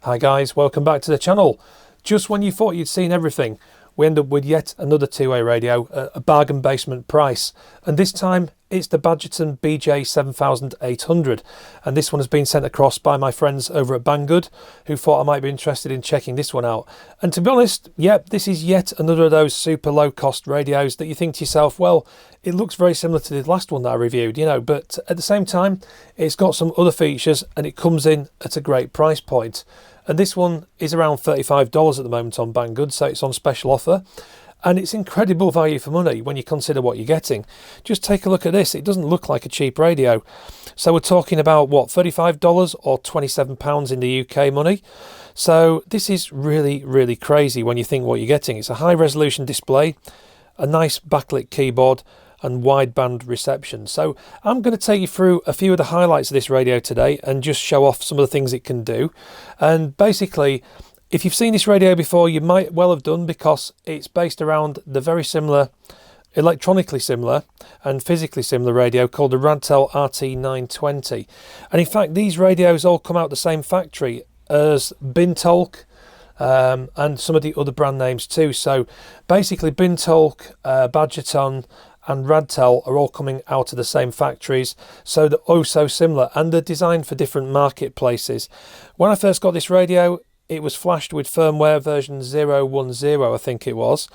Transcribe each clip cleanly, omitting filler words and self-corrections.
Hi guys, welcome back to the channel. Just when you thought you'd seen everything, we end up with yet another two-way radio at a bargain basement price. And this time it's the Bajeton BJ-7800. And this one has been sent across by my friends over at Banggood, who thought I might be interested in checking this one out. And to be honest, yep, this is yet another of those super low cost radios that you think to yourself, well, it looks very similar to the last one that I reviewed, you know, but at the same time, it's got some other features and it comes in at a great price point. And this one is around $35 at the moment on Banggood, so it's on special offer. And it's incredible value for money when you consider what you're getting. Just take a look at this. It doesn't look like a cheap radio. So we're talking about, what, $35 or £27 in the UK money. So this is really, really crazy when you think what you're getting. It's a high resolution display, a nice backlit keyboard, and wideband reception. So I'm going to take you through a few of the highlights of this radio today and just show off some of the things it can do. And basically, if you've seen this radio before, you might well have done, because it's based around the very similar, electronically similar and physically similar radio called the Radtel RT-920. And in fact, these radios all come out the same factory as BinTolk, and some of the other brand names too. So basically BinTolk, Bajeton and Radtel are all coming out of the same factories, so they're oh so similar, and they're designed for different marketplaces. When I first got this radio, it was flashed with firmware version 010, I think it was,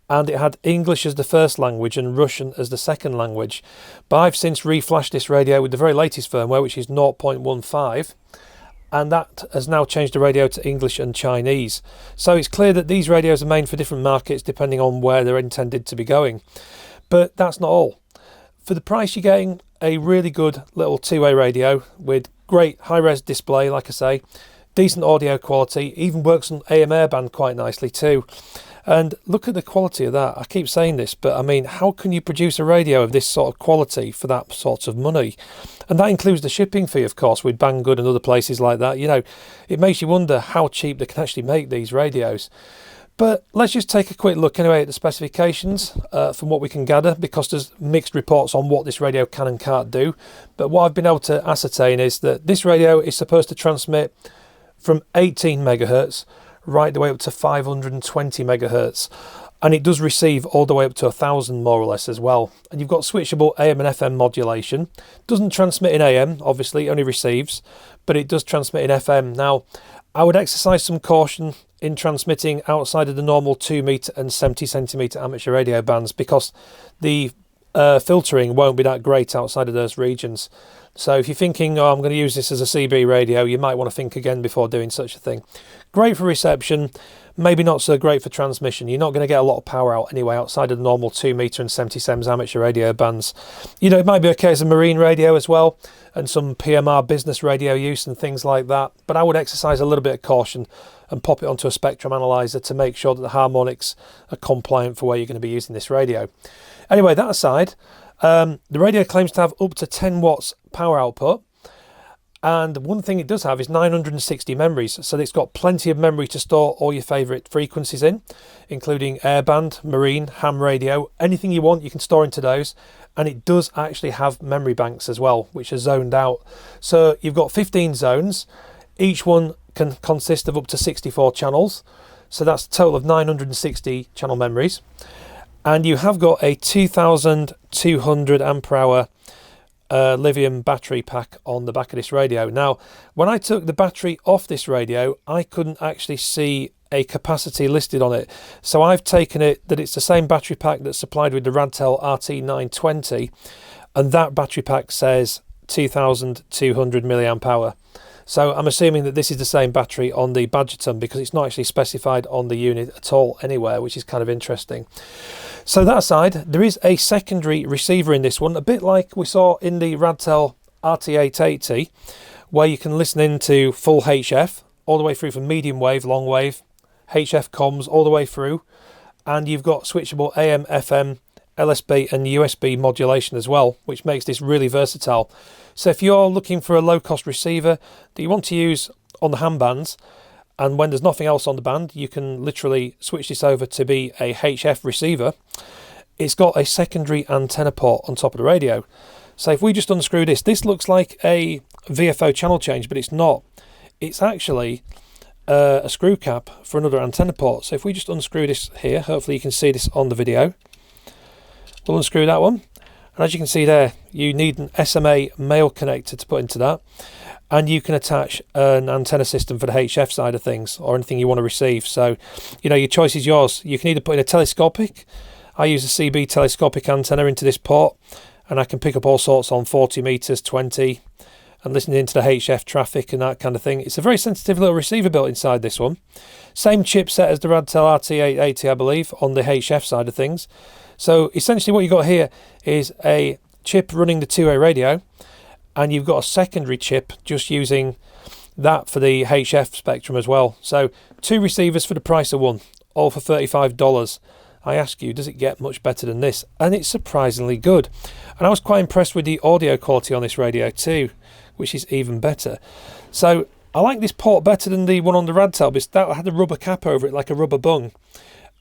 and it had English as the first language and Russian as the second language. But I've since reflashed this radio with the very latest firmware, which is 0.15, and that has now changed the radio to English and Chinese. So it's clear that these radios are made for different markets depending on where they're intended to be going. But that's not all. For the price, you're getting a really good little two-way radio with great high-res display, like I say, decent audio quality, even works on AM airband quite nicely too. And look at the quality of that. I keep saying this, but I mean, how can you produce a radio of this sort of quality for that sort of money? And that includes the shipping fee, of course, with Banggood and other places like that. You know, it makes you wonder how cheap they can actually make these radios. But let's just take a quick look anyway at the specifications from what we can gather, because there's mixed reports on what this radio can and can't do. But what I've been able to ascertain is that this radio is supposed to transmit from 18 megahertz right the way up to 520 megahertz. And it does receive all the way up to 1000 more or less as well. And you've got switchable AM and FM modulation. Doesn't transmit in AM, obviously, only receives, but it does transmit in FM. Now, I would exercise some caution in transmitting outside of the normal 2 meter and 70 centimeter amateur radio bands, because the filtering won't be that great outside of those regions. So if you're thinking, oh, I'm going to use this as a CB radio, you might want to think again before doing such a thing. Great for reception, maybe not so great for transmission. You're not going to get a lot of power out anyway outside of the normal 2 meter and 70 centimeters amateur radio bands. You know, it might be okay as a marine radio as well, and some PMR business radio use and things like that. But I would exercise a little bit of caution and pop it onto a spectrum analyzer to make sure that the harmonics are compliant for where you're going to be using this radio. Anyway, that aside, the radio claims to have up to 10 watts power output. And one thing it does have is 960 memories. So it's got plenty of memory to store all your favourite frequencies in, including airband, marine, ham radio, anything you want you can store into those. And it does actually have memory banks as well, which are zoned out. So you've got 15 zones. Each one can consist of up to 64 channels. So that's a total of 960 channel memories. And you have got a 2200 ampere hour lithium battery pack on the back of this radio. Now, when I took the battery off this radio, I couldn't actually see a capacity listed on it. So I've taken it that it's the same battery pack that's supplied with the Radtel RT-920, and that battery pack says 2200 milliamp hour. So I'm assuming that this is the same battery on the Bajeton, because it's not actually specified on the unit at all anywhere, which is kind of interesting. So that aside, there is a secondary receiver in this one, a bit like we saw in the Radtel RT-880, where you can listen into full HF, all the way through from medium wave, long wave, HF comms all the way through, and you've got switchable AM, FM, LSB and USB modulation as well, which makes this really versatile. So if you're looking for a low-cost receiver that you want to use on the ham bands, and when there's nothing else on the band, you can literally switch this over to be a HF receiver. It's got a secondary antenna port on top of the radio. So if we just unscrew this, this looks like a VFO channel change, but it's not. It's actually a screw cap for another antenna port. So if we just unscrew this here, hopefully you can see this on the video. We'll unscrew that one. And as you can see there, you need an SMA male connector to put into that. And you can attach an antenna system for the HF side of things, or anything you want to receive. So, you know, your choice is yours. You can either put in a telescopic. I use a CB telescopic antenna into this port, and I can pick up all sorts on 40 meters, 20, and listening into the HF traffic and that kind of thing. It's a very sensitive little receiver built inside this one. Same chipset as the Radtel RT-920, I believe, on the HF side of things. So essentially what you've got here is a chip running the two-way radio, and you've got a secondary chip just using that for the HF spectrum as well. So 2 receivers for the price of 1, all for $35. I ask you, does it get much better than this? And it's surprisingly good. And I was quite impressed with the audio quality on this radio too, which is even better. So I like this port better than the one on the Radtel, because that had a rubber cap over it, like a rubber bung,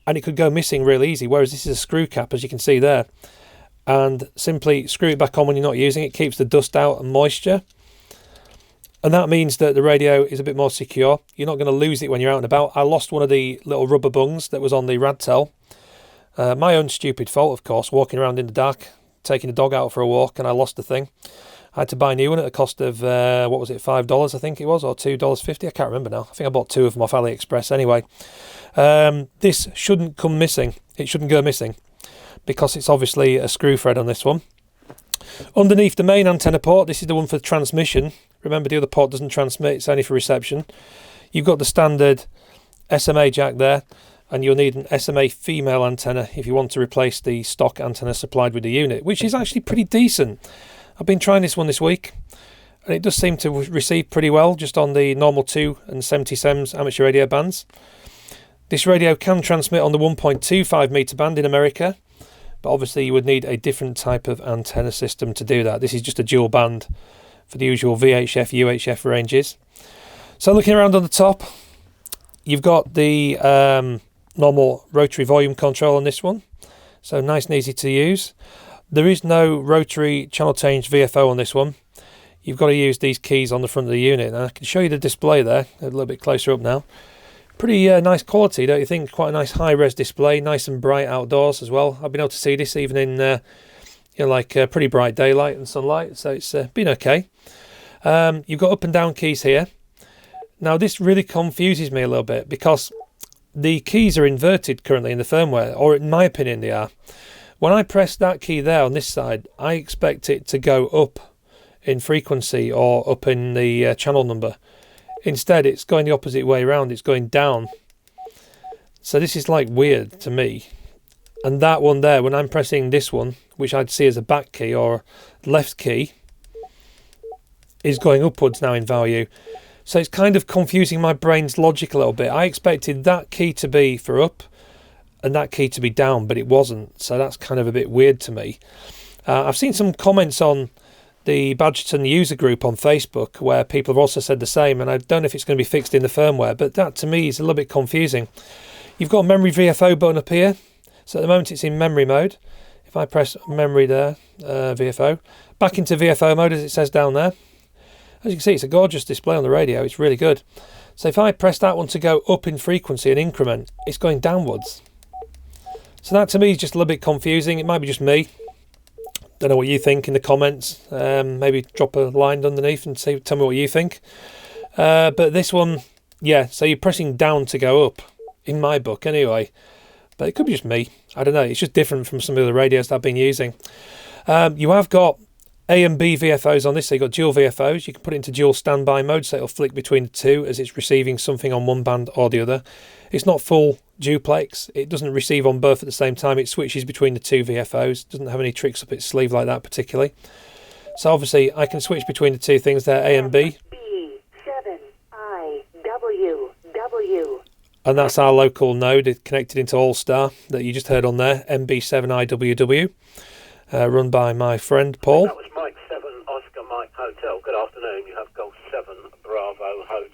and it could go missing real easy, whereas this is a screw cap, as you can see there. And simply screw it back on when you're not using it. Keeps the dust out and moisture, and that means that the radio is a bit more secure. You're not going to lose it when you're out and about. I lost one of the little rubber bungs that was on the Radtel. My own stupid fault, of course, walking around in the dark, taking the dog out for a walk, and I lost the thing. I had to buy a new one at a cost of, what was it, $5 I think it was, or $2.50, I can't remember now. I think I bought 2 of them off AliExpress anyway. This shouldn't come missing. It shouldn't go missing, because it's obviously a screw thread on this one. Underneath the main antenna port, this is the one for transmission. Remember, the other port doesn't transmit, it's only for reception. You've got the standard SMA jack there, and you'll need an SMA female antenna if you want to replace the stock antenna supplied with the unit, which is actually pretty decent. I've been trying this one this week, and it does seem to receive pretty well just on the normal 2 and 70 SEMS amateur radio bands. This radio can transmit on the 1.25 meter band in America, but obviously you would need a different type of antenna system to do that. This is just a dual band for the usual VHF, UHF ranges. So looking around on the top, you've got the normal rotary volume control on this one. So nice and easy to use. There is no rotary channel change VFO on this one. You've got to use these keys on the front of the unit. And I can show you the display there, a little bit closer up now. Pretty nice quality, don't you think? Quite a nice high-res display, nice and bright outdoors as well. I've been able to see this even in pretty bright daylight and sunlight, so it's been okay. You've got up and down keys here. Now this really confuses me a little bit, because the keys are inverted currently in the firmware, or in my opinion they are. When I press that key there on this side, I expect it to go up in frequency or up in the channel number. Instead, it's going the opposite way around. It's going down. So this is like weird to me. And that one there, when I'm pressing this one, which I'd see as a back key or left key, is going upwards now in value. So it's kind of confusing my brain's logic a little bit. I expected that key to be for up and that key to be down, but it wasn't. So that's kind of a bit weird to me. I've seen some comments on the Bajeton user group on Facebook where people have also said the same, and I don't know if it's going to be fixed in the firmware, but that to me is a little bit confusing. You've got a memory VFO button up here, so at the moment it's in memory mode. If I press memory there, VFO, back into VFO mode as it says down there. As you can see, it's a gorgeous display on the radio, it's really good. So if I press that one to go up in frequency and increment, it's going downwards. So that to me is just a little bit confusing. It might be just me. Don't know what you think in the comments. Maybe drop a line underneath and tell me what you think. But this one, yeah, so you're pressing down to go up, in my book anyway. But it could be just me. I don't know. It's just different from some of the radios that I've been using. You have got A and B VFOs on this. So you've got dual VFOs. You can put it into dual standby mode, so it'll flick between the two as it's receiving something on one band or the other. It's not full duplex. It doesn't receive on both at the same time. It switches between the two VFOs. Doesn't have any tricks up its sleeve like that particularly. So obviously I can switch between the two things there, A and B. MB7IWW. And that's our local node connected into All-Star that you just heard on there, MB7IWW, run by my friend Paul. That was Mike 7 Oscar Mike Hotel. Good afternoon. You have Golf 7 Bravo Hotel.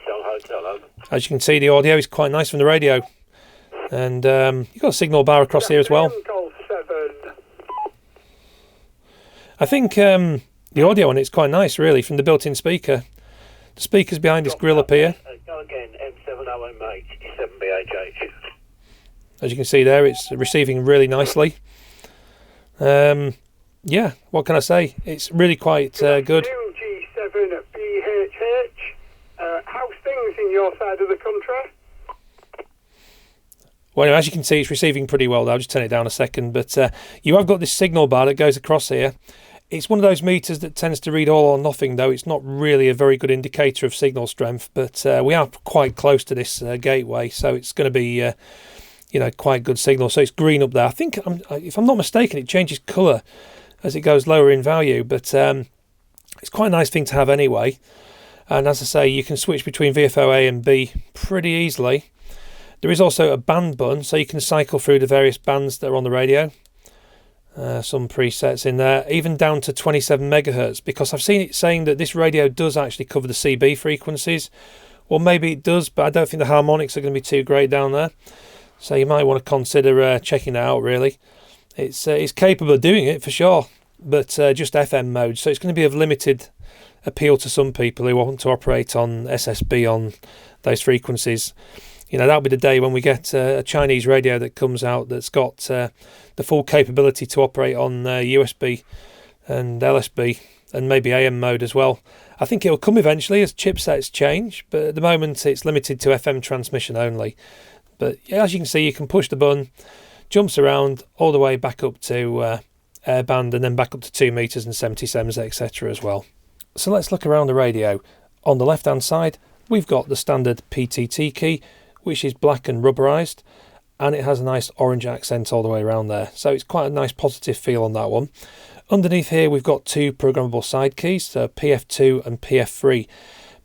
Over. As you can see, the audio is quite nice from the radio. And you've got a signal bar across here as well. I think the audio on it's quite nice, really, from the built-in speaker. The speaker's behind this grill up here. Going again, M70MH7BHH. As you can see there, it's receiving really nicely. Yeah, what can I say? It's really quite good. G7BHH. How's things in your side of the country? Well, anyway, as you can see, it's receiving pretty well. I'll just turn it down a second. But you have got this signal bar that goes across here. It's one of those meters that tends to read all or nothing, though. It's not really a very good indicator of signal strength. But we are quite close to this gateway, so it's going to be, you know, quite good signal. So it's green up there. I think, if I'm not mistaken, it changes colour as it goes lower in value. But it's quite a nice thing to have anyway. And as I say, you can switch between VFO A and B pretty easily. There is also a band button, so you can cycle through the various bands that are on the radio. Some presets in there, even down to 27 megahertz, because I've seen it saying that this radio does actually cover the CB frequencies. Well, maybe it does, but I don't think the harmonics are going to be too great down there. So you might want to consider checking that out, really. It's capable of doing it, for sure, but just FM mode, so it's going to be of limited appeal to some people who want to operate on SSB on those frequencies. You know, that'll be the day when we get a Chinese radio that comes out that's got the full capability to operate on USB and LSB and maybe AM mode as well. I think it'll come eventually as chipsets change, but at the moment it's limited to FM transmission only. But yeah, as you can see, you can push the button, jumps around all the way back up to airband and then back up to 2 meters and 77s, etc. as well. So let's look around the radio. On the left hand side, we've got the standard PTT key, which is black and rubberized, and it has a nice orange accent all the way around there, so it's quite a nice positive feel on that one. Underneath here we've got 2 programmable side keys, so PF2 and PF3.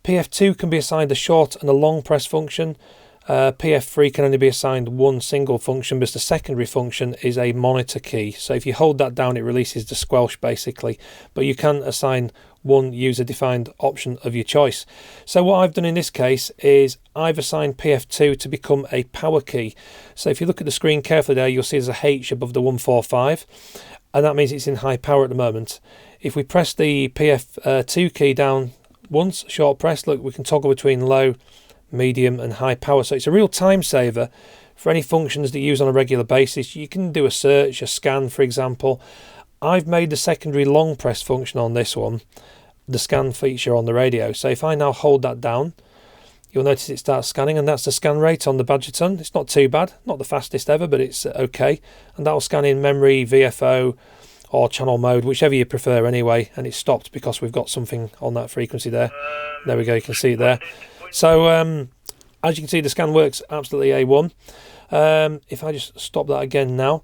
PF2 can be assigned a short and a long press function. PF3 can only be assigned one single function, because the secondary function is a monitor key, so if you hold that down it releases the squelch basically, but you can assign one user-defined option of your choice. So what I've done in this case is I've assigned PF2 to become a power key. So if you look at the screen carefully there, you'll see there's a H above the 145, and that means it's in high power at the moment. If we press the PF2 key down once, short press, look, we can toggle between low, medium and high power. So it's a real time saver for any functions that you use on a regular basis. You can do a search, a scan, for example. I've made the secondary long press function on this one the scan feature on the radio. So if I now hold that down, you'll notice it starts scanning, and that's the scan rate on the Bajeton. It's not too bad, not the fastest ever, but it's okay. And that will scan in memory, VFO or channel mode, whichever you prefer anyway. And it's stopped because we've got something on that frequency there. There we go, you can see it there. So as you can see, the scan works absolutely A1. If I just stop that again now,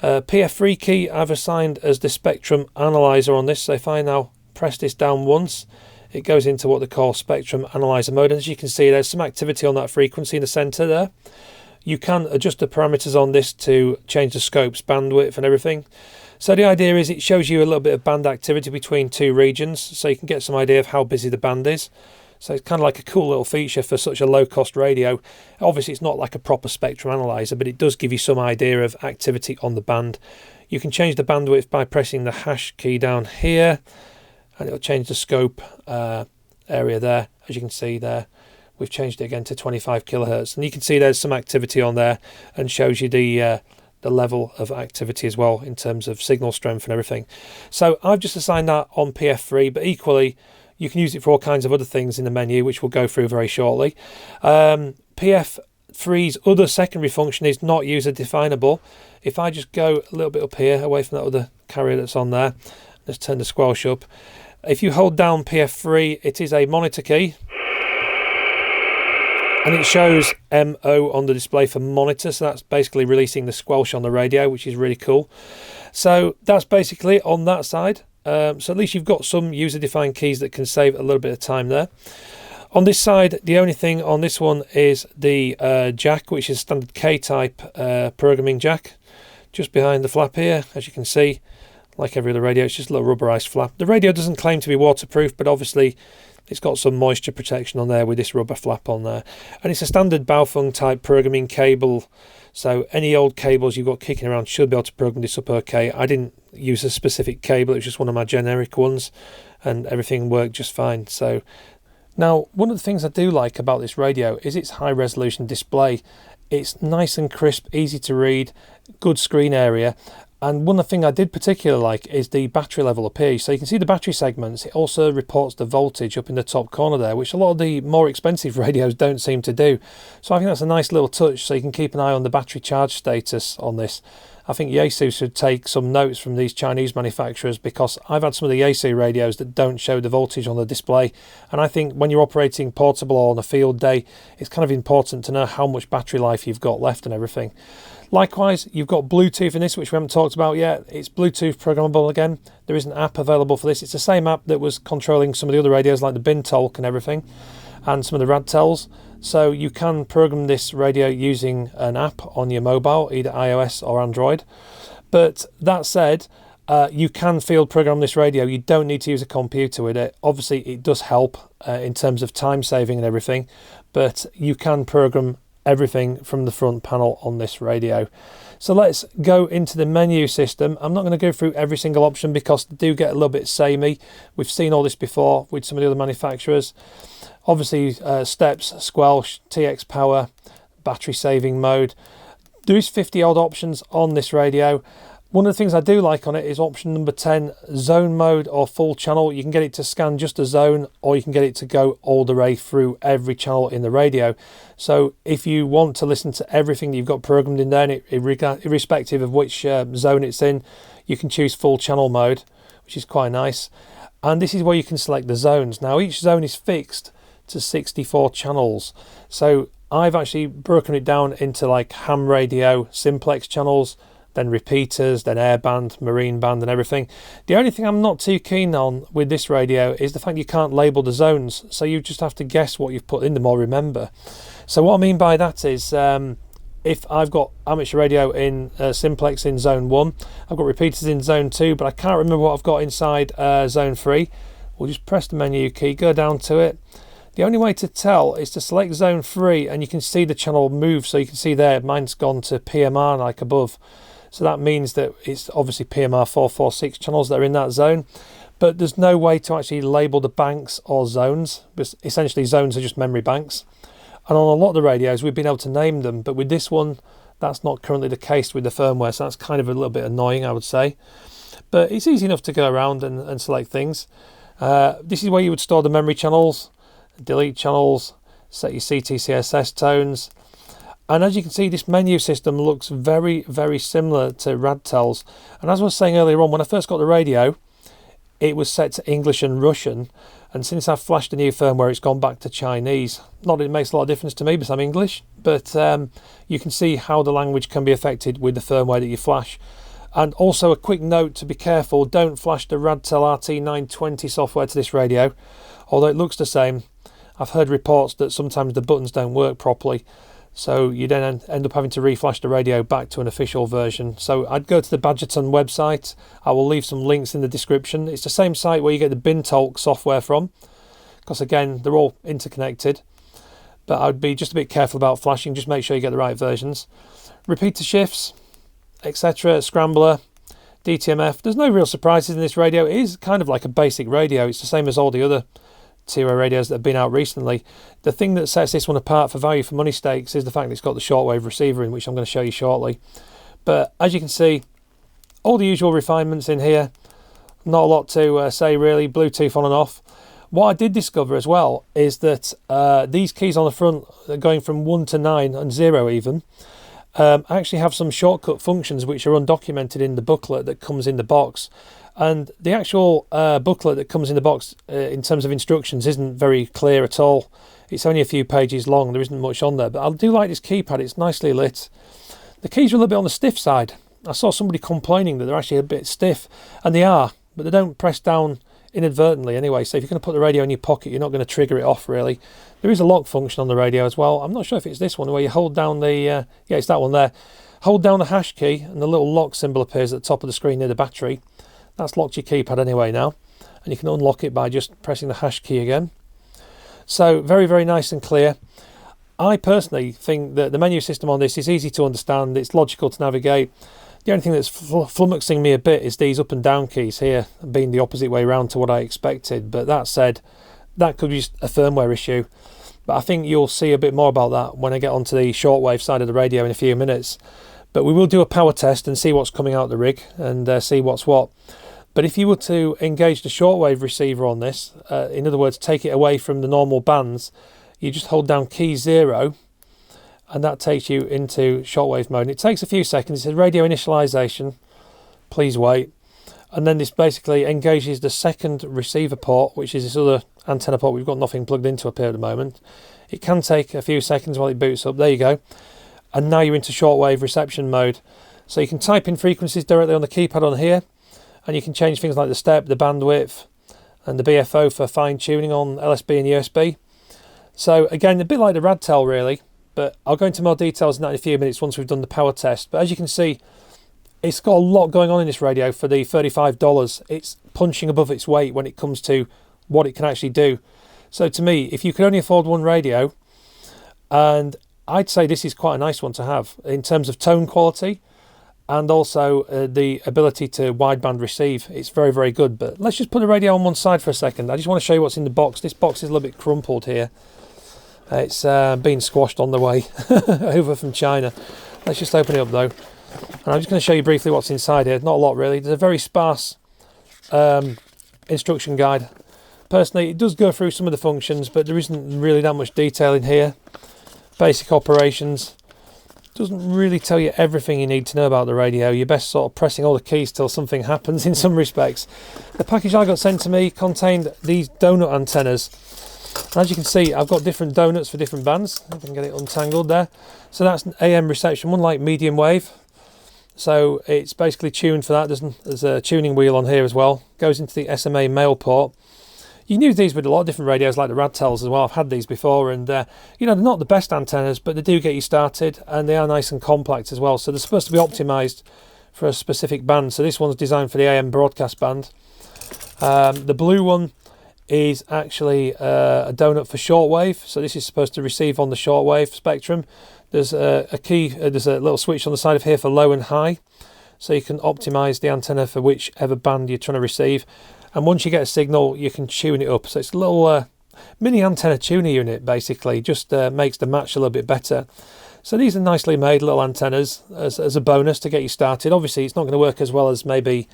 PF3 key I've assigned as the spectrum analyzer on this. So if I now press this down once, it goes into what they call spectrum analyzer mode, and as you can see there's some activity on that frequency in the center there. You can adjust the parameters on this to change the scopes, bandwidth and everything. So the idea is it shows you a little bit of band activity between 2 regions, so you can get some idea of how busy the band is. So it's kind of like a cool little feature for such a low-cost radio. Obviously it's not like a proper spectrum analyzer, but it does give you some idea of activity on the band. You can change the bandwidth by pressing the hash key down here, and it'll change the scope area there. As you can see there, we've changed it again to 25 kilohertz, and you can see there's some activity on there, and shows you the level of activity as well in terms of signal strength and everything. So I've just assigned that on PF3, but equally you can use it for all kinds of other things in the menu, which we'll go through very shortly. PF3's other secondary function is not user definable. If I just go a little bit up here away from that other carrier that's on there, let's turn the squelch up. If you hold down PF3, it is a monitor key, and it shows MO on the display for monitor, so that's basically releasing the squelch on the radio, which is really cool. So that's basically on that side. So at least you've got some user-defined keys that can save a little bit of time there. On this side, the only thing on this one is the jack, which is standard K-type programming jack, just behind the flap here, as you can see. Like every other radio, it's just a little rubberized flap. The radio doesn't claim to be waterproof, but obviously it's got some moisture protection on there with this rubber flap on there. And it's a standard Baofeng type programming cable, so any old cables you've got kicking around should be able to program this up okay. I didn't use a specific cable, it was just one of my generic ones, and everything worked just fine. So Now, one of the things I do like about this radio is its high resolution display. It's nice and crisp, easy to read, good screen area. And one of the things I did particularly like is the battery level up here. So you can see the battery segments. It also reports the voltage up in the top corner there, which a lot of the more expensive radios don't seem to do. So I think that's a nice little touch, so you can keep an eye on the battery charge status on this. I think Yaesu should take some notes from these Chinese manufacturers, because I've had some of the Yaesu radios that don't show the voltage on the display. And I think when you're operating portable or on a field day, it's kind of important to know how much battery life you've got left and everything. Likewise, you've got Bluetooth in this, which we haven't talked about yet. It's Bluetooth programmable again. There is an app available for this. It's the same app that was controlling some of the other radios like the BinTolk and everything, and some of the Radtels. So you can program this radio using an app on your mobile, either iOS or Android. But that said, you can field program this radio. You don't need to use a computer with it. Obviously, it does help in terms of time saving and everything, but you can program everything from the front panel on this radio. So let's go into the menu system. I'm not going to go through every single option because they do get a little bit samey. We've seen all this before with some of the other manufacturers. Obviously, steps, squelch, TX power, battery saving mode. There is 50 odd options on this radio. One of the things I do like on it is option number 10, zone mode or full channel. You can get it to scan just a zone, or you can get it to go all the way through every channel in the radio. So if you want to listen to everything that you've got programmed in there, irrespective of which zone it's in, you can choose full channel mode, which is quite nice. And this is where you can select the zones. Now each zone is fixed to 64 channels. So I've actually broken it down into like ham radio, simplex channels, then repeaters, then airband, marine band and everything. The only thing I'm not too keen on with this radio is the fact you can't label the zones, so you just have to guess what you've put in them or remember. So what I mean by that is if I've got amateur radio in simplex in zone 1, I've got repeaters in zone 2, but I can't remember what I've got inside zone 3, we'll just press the menu key, go down to it. The only way to tell is to select zone 3 and you can see the channel move. So you can see there, mine's gone to PMR like above. So that means that it's obviously PMR 446 channels that are in that zone, but there's no way to actually label the banks or zones, because essentially zones are just memory banks. And on a lot of the radios, we've been able to name them, but with this one, that's not currently the case with the firmware, so that's kind of a little bit annoying, I would say. But it's easy enough to go around and select things. This is where you would store the memory channels, delete channels, set your CTCSS tones. And as you can see, this menu system looks very, very similar to Radtel's. And as I was saying earlier on, when I first got the radio, it was set to English and Russian. And since I've flashed the new firmware, it's gone back to Chinese. Not that it makes a lot of difference to me because I'm English, but you can see how the language can be affected with the firmware that you flash. And also a quick note to be careful, don't flash the Radtel RT-920 software to this radio. Although it looks the same, I've heard reports that sometimes the buttons don't work properly. So you then end up having to reflash the radio back to an official version. So I'd go to the Bajeton website. I will leave some links in the description. It's the same site where you get the BinTolk software from, because again, they're all interconnected. But I'd be just a bit careful about flashing. Just make sure you get the right versions. Repeater shifts, etc. Scrambler, DTMF. There's no real surprises in this radio. It is kind of like a basic radio. It's the same as all the other two-way radios that have been out recently. The thing that sets this one apart for value for money stakes is the fact that it's got the shortwave receiver in, which I'm going to show you shortly. But as you can see, all the usual refinements in here. Not a lot to say really. Bluetooth on and off. What I did discover as well is that these keys on the front, going from 1 to 9 and 0 even, actually have some shortcut functions which are undocumented in the booklet that comes in the box. And the actual booklet that comes in the box in terms of instructions isn't very clear at all. It's only a few pages long, there isn't much on there. But I do like this keypad, it's nicely lit. The keys are a little bit on the stiff side. I saw somebody complaining that they're actually a bit stiff, and they are, but they don't press down inadvertently anyway. So if you're going to put the radio in your pocket, you're not going to trigger it off really. There is a lock function on the radio as well. I'm not sure if it's this one where you hold down the, yeah, it's that one there. Hold down the hash key and the little lock symbol appears at the top of the screen near the battery. That's locked your keypad anyway now, and you can unlock it by just pressing the hash key again. So very, very nice and clear. I personally think that the menu system on this is easy to understand, it's logical to navigate. The only thing that's flummoxing me a bit is these up and down keys here being the opposite way around to what I expected. But that said, that could be just a firmware issue. But I think you'll see a bit more about that when I get onto the shortwave side of the radio in a few minutes. But we will do a power test and see what's coming out the rig and see what's what. But if you were to engage the shortwave receiver on this, in other words, take it away from the normal bands, you just hold down key 0 and that takes you into shortwave mode. And it takes a few seconds. It says radio initialization, please wait. And then this basically engages the second receiver port, which is this other antenna port we've got nothing plugged into up here at the moment. It can take a few seconds while it boots up. There you go. And now you're into shortwave reception mode. So you can type in frequencies directly on the keypad on here, and you can change things like the step, the bandwidth, and the BFO for fine tuning on LSB and USB. So again, a bit like the Radtel really, but I'll go into more details in that in a few minutes once we've done the power test. But as you can see, it's got a lot going on in this radio for the $35. It's punching above its weight when it comes to what it can actually do. So to me, if you could only afford one radio, and I'd say this is quite a nice one to have in terms of tone quality and also the ability to wideband receive. It's very, very good. But let's just put the radio on one side for a second. I just want to show you what's in the box. This box is a little bit crumpled here. It's been squashed on the way over from China. Let's just open it up though. And I'm just going to show you briefly what's inside here. Not a lot really. There's a very sparse instruction guide. Personally, it does go through some of the functions, but there isn't really that much detail in here. Basic operations. Doesn't really tell you everything you need to know about the radio. You're best sort of pressing all the keys till something happens in some respects. The package I got sent to me contained these donut antennas. And as you can see, I've got different donuts for different bands. If I can get it untangled there. So that's an AM reception, one like medium wave. So it's basically tuned for that. There's a tuning wheel on here as well. Goes into the SMA male port. You can use these with a lot of different radios like the Radtels as well. I've had these before, and you know, they're not the best antennas, but they do get you started, and they are nice and compact as well. So they're supposed to be optimized for a specific band. So this one's designed for the AM broadcast band. The blue one is actually a donut for shortwave. So this is supposed to receive on the shortwave spectrum. There's a key, there's a little switch on the side of here for low and high, so you can optimize the antenna for whichever band you're trying to receive. And once you get a signal, you can tune it up. So it's a little mini antenna tuner unit, basically. Just makes the match a little bit better. So these are nicely made little antennas as a bonus to get you started. Obviously, it's not going to work as well as maybe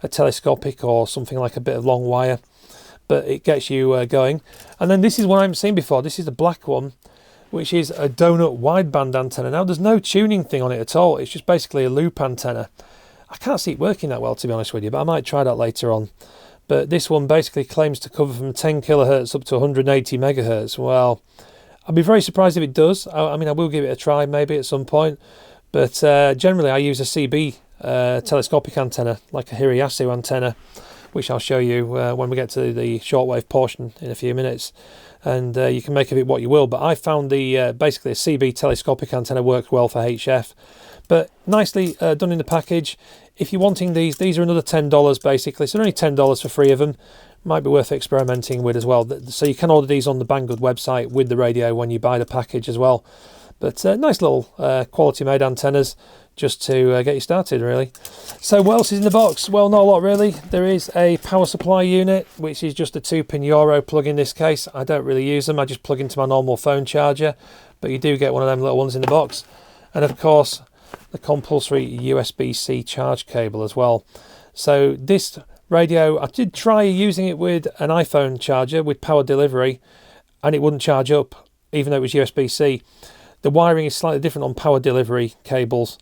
a telescopic or something like a bit of long wire, but it gets you going. And then this is one I haven't seen before. This is the black one, which is a donut wideband antenna. Now, there's no tuning thing on it at all. It's just basically a loop antenna. I can't see it working that well, to be honest with you, but I might try that later on. But this one basically claims to cover from 10 kilohertz up to 180 megahertz. Well, I'd be very surprised if it does. I mean, I will give it a try maybe at some point. But generally, I use a CB telescopic antenna, like a Hirayasu antenna, which I'll show you when we get to the shortwave portion in a few minutes. And you can make of it what you will. But I found the basically a CB telescopic antenna worked well for HF. But nicely done in the package. If you're wanting these are another $10 basically. So they're only $10 for 3 of them. Might be worth experimenting with as well. So you can order these on the Banggood website with the radio when you buy the package as well. But nice little quality made antennas just to get you started really. So what else is in the box? Well, not a lot really. There is a power supply unit, which is just a 2-pin Euro plug in this case. I don't really use them. I just plug into my normal phone charger. But you do get one of them little ones in the box. And of course, the compulsory USB-C charge cable as well. So this radio, I did try using it with an iPhone charger with power delivery, and it wouldn't charge up even though it was USB-C. The wiring is slightly different on power delivery cables,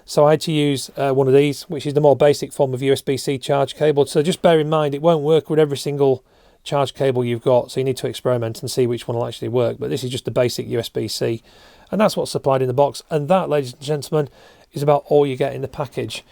so I had to use one of these, which is the more basic form of USB-C charge cable. So just bear in mind, it won't work with every single charge cable you've got, so you need to experiment and see which one will actually work. But this is just the basic USB-C, and that's what's supplied in the box. And that, ladies and gentlemen, is about all you get in the package.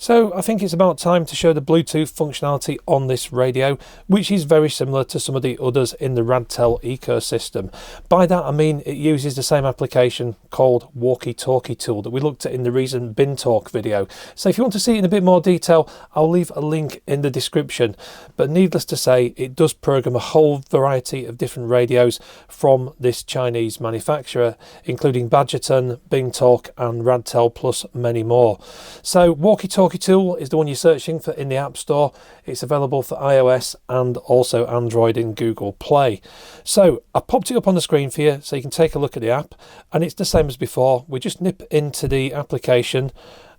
So I think it's about time to show the Bluetooth functionality on this radio, which is very similar to some of the others in the Radtel ecosystem. By that I mean it uses the same application called walkie-talkie tool that we looked at in the recent BinTolk video. So if you want to see it in a bit more detail, I'll leave a link in the description. But needless to say, it does program a whole variety of different radios from this Chinese manufacturer, including Bajeton, BinTolk and Radtel, plus many more. So walkie-talkie walkie-talkie tool is the one you're searching for in the App Store. It's available for iOS and also Android in Google Play. So I popped it up on the screen for you so you can take a look at the app, and it's the same as before. We just nip into the application,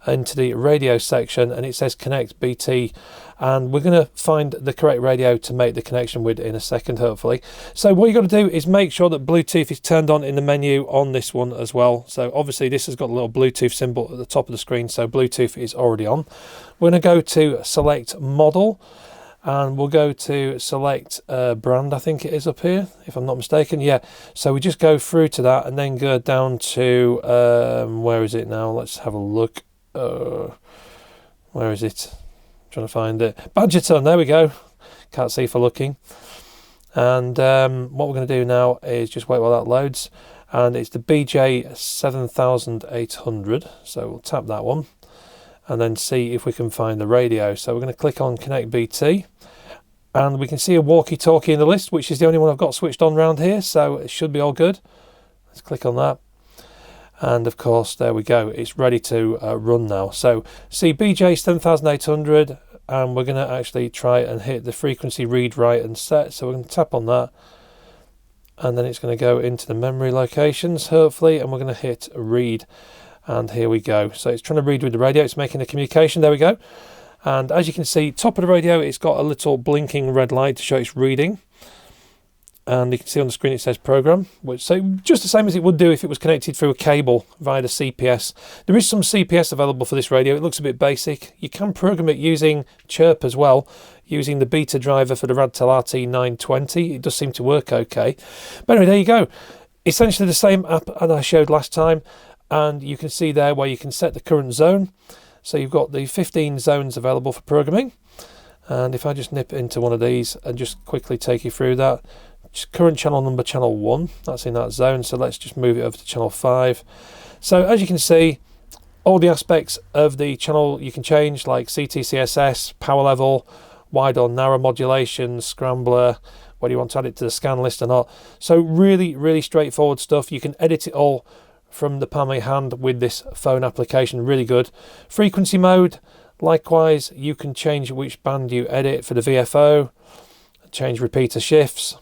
into the radio section, and it says connect BT, and we're going to find the correct radio to make the connection with in a second, hopefully. So what you got to do is make sure that Bluetooth is turned on in the menu on this one as well. So obviously this has got a little Bluetooth symbol at the top of the screen, so Bluetooth is already on. We're going to go to select model, and we'll go to select brand, I think it is up here, if I'm not mistaken. Yeah, so we just go through to that and then go down to where is it now? Let's have a look. Where is it? I'm trying to find it. Bajeton, there we go. Can't see for looking. And what we're going to do now is just wait while that loads, and it's the BJ-7800, so we'll tap that one and then see if we can find the radio. So we're going to click on connect BT, and we can see a walkie-talkie in the list, which is the only one I've got switched on around here, so it should be all good. Let's click on that. And of course, there we go, it's ready to run now. So see BJ-7800, and we're going to actually try and hit the frequency read, write and set. So we're going to tap on that, and then it's going to go into the memory locations, hopefully, and we're going to hit read, and here we go. So it's trying to read with the radio, it's making a communication, there we go. And as you can see, top of the radio, it's got a little blinking red light to show it's reading. And you can see on the screen it says program, which so just the same as it would do if it was connected through a cable via the CPS. There is some CPS available for this radio. It looks a bit basic. You can program it using CHIRP as well, using the beta driver for the Radtel RT-920. It does seem to work okay. But anyway, there you go. Essentially the same app that I showed last time, and you can see there where you can set the current zone. So you've got the 15 zones available for programming. And if I just nip into one of these and just quickly take you through that, current channel number, channel 1, that's in that zone, so let's just move it over to channel 5. So as you can see, all the aspects of the channel you can change, like CTCSS, power level, wide or narrow modulation, scrambler, whether you want to add it to the scan list or not. So really straightforward stuff. You can edit it all from the palm of your hand with this phone application, really good. Frequency mode, likewise, you can change which band you edit for the VFO, change repeater shifts,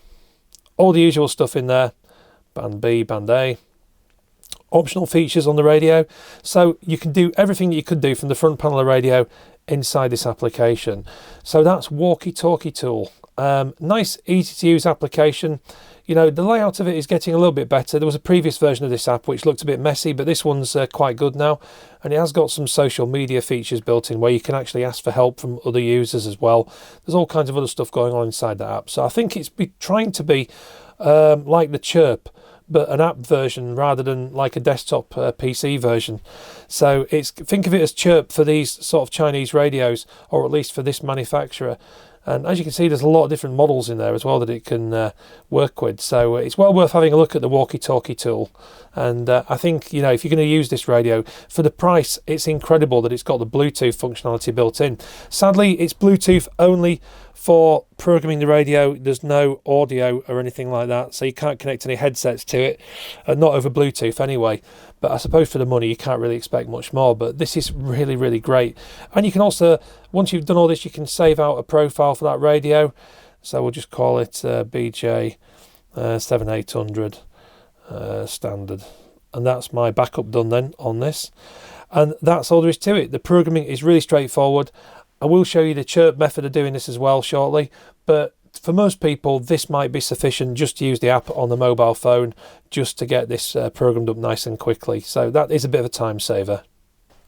all the usual stuff in there, band B, band A. Optional features on the radio, so you can do everything you could do from the front panel of the radio inside this application. So that's walkie-talkie tool. Nice, easy to use application. You know, the layout of it is getting a little bit better. There was a previous version of this app which looked a bit messy, but this one's quite good now, and it has got some social media features built in where you can actually ask for help from other users as well. There's all kinds of other stuff going on inside the app, so I think it's trying to be like the CHIRP, but an app version rather than like a desktop PC version. So it's, think of it as CHIRP for these sort of Chinese radios, or at least for this manufacturer. And as you can see, there's a lot of different models in there as well that it can work with. So it's well worth having a look at the walkie-talkie tool. And I think, you know, if you're going to use this radio, for the price, it's incredible that it's got the Bluetooth functionality built in. Sadly, it's Bluetooth only for programming the radio. There's no audio or anything like that, so you can't connect any headsets to it, not over Bluetooth anyway. But I suppose for the money you can't really expect much more, but this is really great. And you can also, once you've done all this, you can save out a profile for that radio. So we'll just call it BJ-7800 standard, and that's my backup done then on this. And that's all there is to it. The programming is really straightforward. I will show you the CHIRP method of doing this as well shortly, but for most people this might be sufficient just to use the app on the mobile phone just to get this programmed up nice and quickly. So that is a bit of a time saver.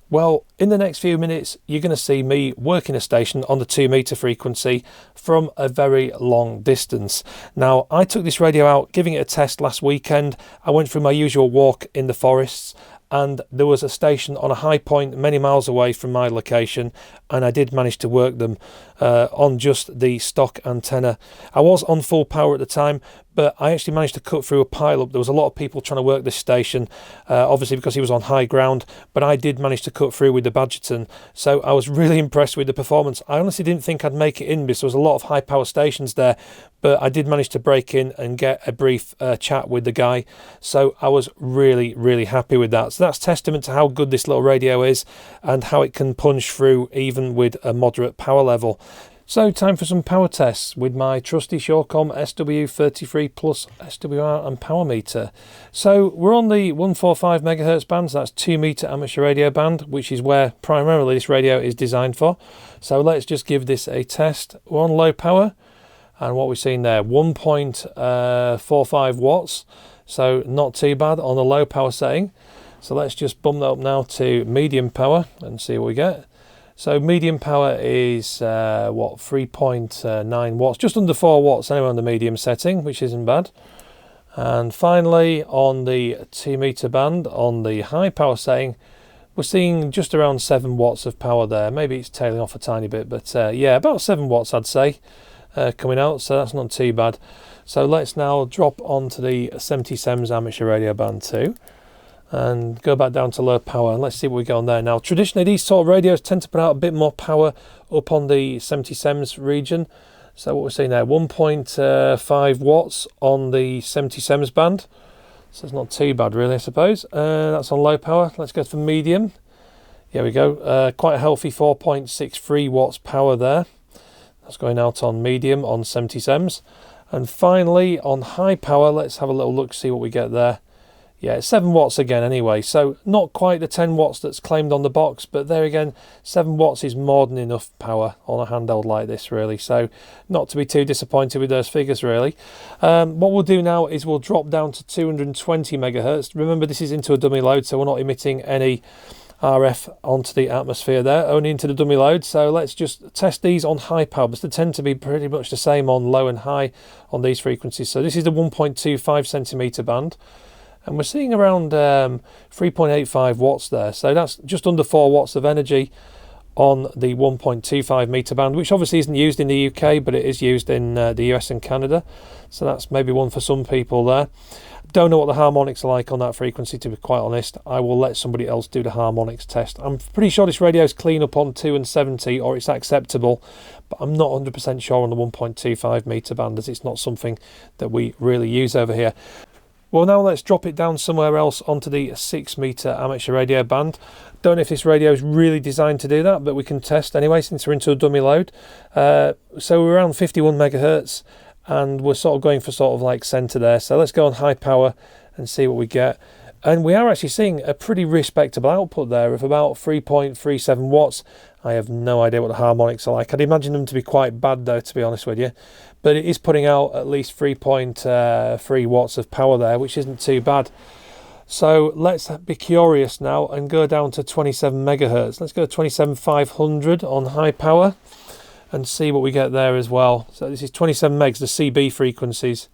Well, in the next few minutes you're going to see me working a station on the 2 meter frequency from a very long distance. Now, I took this radio out giving it a test last weekend. I went through my usual walk in the forests, and there was a station on a high point many miles away from my location, and I did manage to work them on just the stock antenna. I was on full power at the time, but I actually managed to cut through a pile up. There was a lot of people trying to work this station, obviously because he was on high ground, but I did manage to cut through with the Bajeton, so I was really impressed with the performance. I honestly didn't think I'd make it in because there was a lot of high power stations there, but I did manage to break in and get a brief chat with the guy, so I was really happy with that. So that's testament to how good this little radio is and how it can punch through even with a moderate power level. So time for some power tests with my trusty Shortcom SW33 Plus SWR and power meter. So we're on the 145 MHz band, so that's 2 meter amateur radio band, which is where primarily this radio is designed for. So let's just give this a test. We're on low power, and what we're seeing there, 1.45 watts, so not too bad on the low power setting. So let's just bump that up now to medium power and see what we get. So medium power is 3.9 watts, just under 4 watts anyway on the medium setting, which isn't bad. And finally on the 2 meter band on the high power setting, we're seeing just around 7 watts of power there. Maybe it's tailing off a tiny bit, but yeah, about 7 watts I'd say coming out, so that's not too bad. So let's now drop onto the 77s amateur radio band 2 and go back down to low power, and let's see what we got on there. Now traditionally these sort of radios tend to put out a bit more power up on the 77s region, so what we're seeing there, 1.5 watts on the 77s band, so it's not too bad really, I suppose. That's on low power. Let's go for medium. Here we go, quite a healthy 4.63 watts power there. That's going out on medium on 77s. And finally on high power, let's have a little look, see what we get there. Yeah, it's 7 watts again anyway, so not quite the 10 watts that's claimed on the box, but there again, 7 watts is more than enough power on a handheld like this really, so not to be too disappointed with those figures really. What we'll do now is we'll drop down to 220 megahertz. Remember, this is into a dummy load, so we're not emitting any RF onto the atmosphere there, only into the dummy load. So let's just test these on high power, but they tend to be pretty much the same on low and high on these frequencies. So this is the 1.25 centimeter band, and we're seeing around 3.85 watts there, so that's just under 4 watts of energy on the 1.25 meter band, which obviously isn't used in the UK, but it is used in the US and Canada, so that's maybe one for some people there. Don't know what the harmonics are like on that frequency, to be quite honest. I will let somebody else do the harmonics test. I'm pretty sure this radio is clean up on 2 and 70, or it's acceptable, but I'm not 100% sure on the 1.25 meter band, as it's not something that we really use over here. Well, now let's drop it down somewhere else onto the 6 meter amateur radio band. Don't know if this radio is really designed to do that, but we can test anyway since we're into a dummy load. So we're around 51 megahertz, and we're sort of going for sort of like center there. So let's go on high power and see what we get. And we are actually seeing a pretty respectable output there of about 3.37 watts. I have no idea what the harmonics are like. I'd imagine them to be quite bad though, to be honest with you. But it is putting out at least 3.3 watts of power there, which isn't too bad. So let's be curious now and go down to 27 megahertz. Let's go to 27500 on high power and see what we get there as well. So this is 27 megs, the CB frequencies.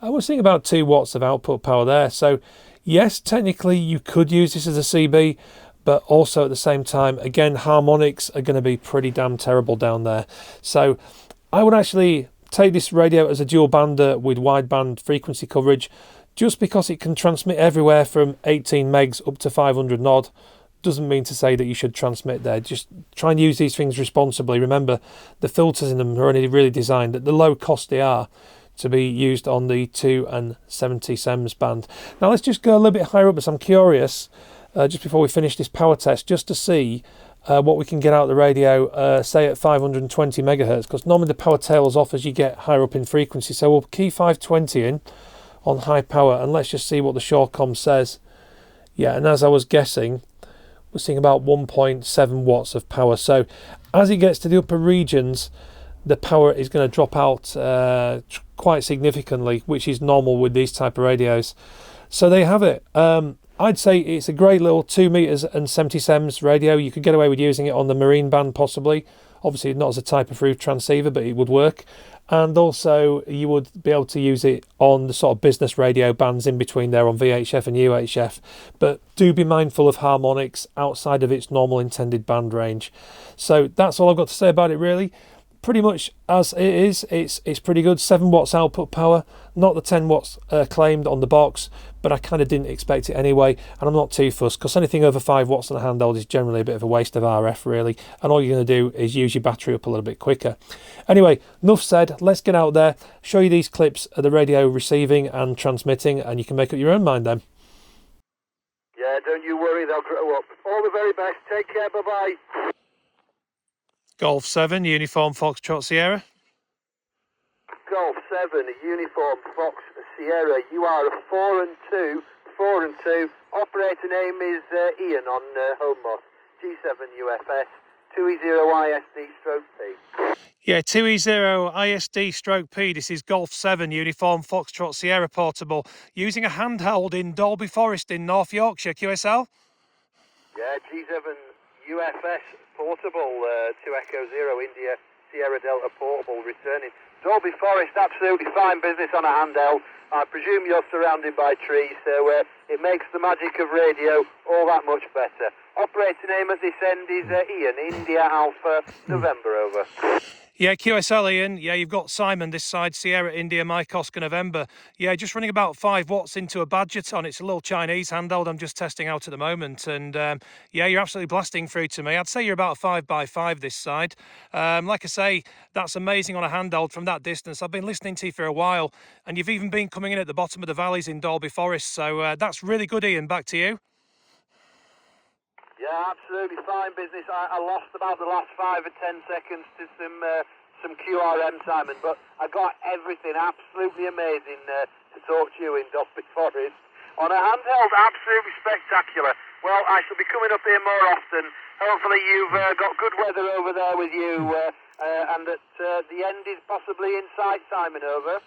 And we're seeing about 2 watts of output power there. So yes, technically you could use this as a CB, but also at the same time, again, harmonics are going to be pretty damn terrible down there. So I would actually take this radio as a dual bander with wideband frequency coverage, just because it can transmit everywhere from 18 megs up to 500 odd. Doesn't mean to say that you should transmit there. Just try and use these things responsibly. Remember, the filters in them are only really designed at the low cost they are to be used on the 2 and 70 SEMS band. Now let's just go a little bit higher up, because I'm curious, just before we finish this power test, just to see what we can get out of the radio, say at 520 megahertz, because normally the power tails off as you get higher up in frequency. So we'll key 520 in on high power, and let's just see what the Shortcom says. Yeah, and as I was guessing, we're seeing about 1.7 watts of power. So as it gets to the upper regions, the power is going to drop out quite significantly, which is normal with these type of radios. So there you have it. I'd say it's a great little 2 meters and 70 SEMS radio. You could get away with using it on the marine band possibly. Obviously not as a type of roof transceiver, but it would work. And also you would be able to use it on the sort of business radio bands in between there on VHF and UHF. But do be mindful of harmonics outside of its normal intended band range. So that's all I've got to say about it really. pretty much as it is. It's pretty good. 7 watts output power, not the 10 watts claimed on the box, but I kind of didn't expect it anyway, and I'm not too fussed because anything over 5 watts on a handheld is generally a bit of a waste of RF really, and all you're going to do is use your battery up a little bit quicker. Anyway, enough said. Let's get out there, show you these clips of the radio receiving and transmitting, and you can make up your own mind then. Yeah, don't you worry, they'll grow up. All the very best. Take care. Bye-bye. Golf 7, Uniform Foxtrot Sierra. Golf 7, Uniform Fox Sierra. You are a 4 and 2. 4 and 2. Operator name is Ian on home mod. G7 UFS 2E0ISD/P. Yeah, 2E0ISD/P. This is Golf 7, Uniform Foxtrot Sierra portable, using a handheld in Dalby Forest in North Yorkshire. QSL? Yeah, G7 UFS portable, 2 Echo 0 India Sierra Delta portable returning. Dalby Forest, absolutely fine business on a handheld. I presume you're surrounded by trees, so it makes the magic of radio all that much better. Operator name at this end is Ian, India Alpha, November, over. Yeah, QSL Ian. Yeah, you've got Simon this side, Sierra India Mike Oscar November. Yeah, just running about 5 watts into a Bajeton. It's a little Chinese handheld I'm just testing out at the moment. And yeah, you're absolutely blasting through to me. I'd say you're about 5x5 this side. Like I say, that's amazing on a handheld from that distance. I've been listening to you for a while, and you've even been coming in at the bottom of the valleys in Dalby Forest. So that's really good, Ian. Back to you. Yeah, absolutely fine business. I lost about the last 5 or 10 seconds to some QRM, Simon, but I got everything. Absolutely amazing to talk to you in Dalby Forest. On a handheld, absolutely spectacular. Well, I shall be coming up here more often. Hopefully you've got good weather over there with you, and that the end is possibly in sight, Simon, over.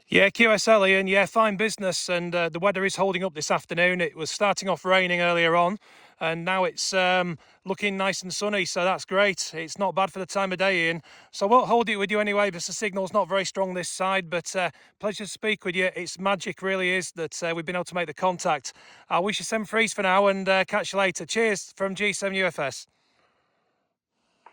Yeah, QSL Ian, yeah, fine business, and the weather is holding up this afternoon. It was starting off raining earlier on, and now it's looking nice and sunny, so that's great. It's not bad for the time of day, Ian. So I won't hold it with you anyway, because the signal's not very strong this side, but pleasure to speak with you. It's magic, really is, that we've been able to make the contact. I wish you some freeze for now, and catch you later. Cheers from G7 UFS.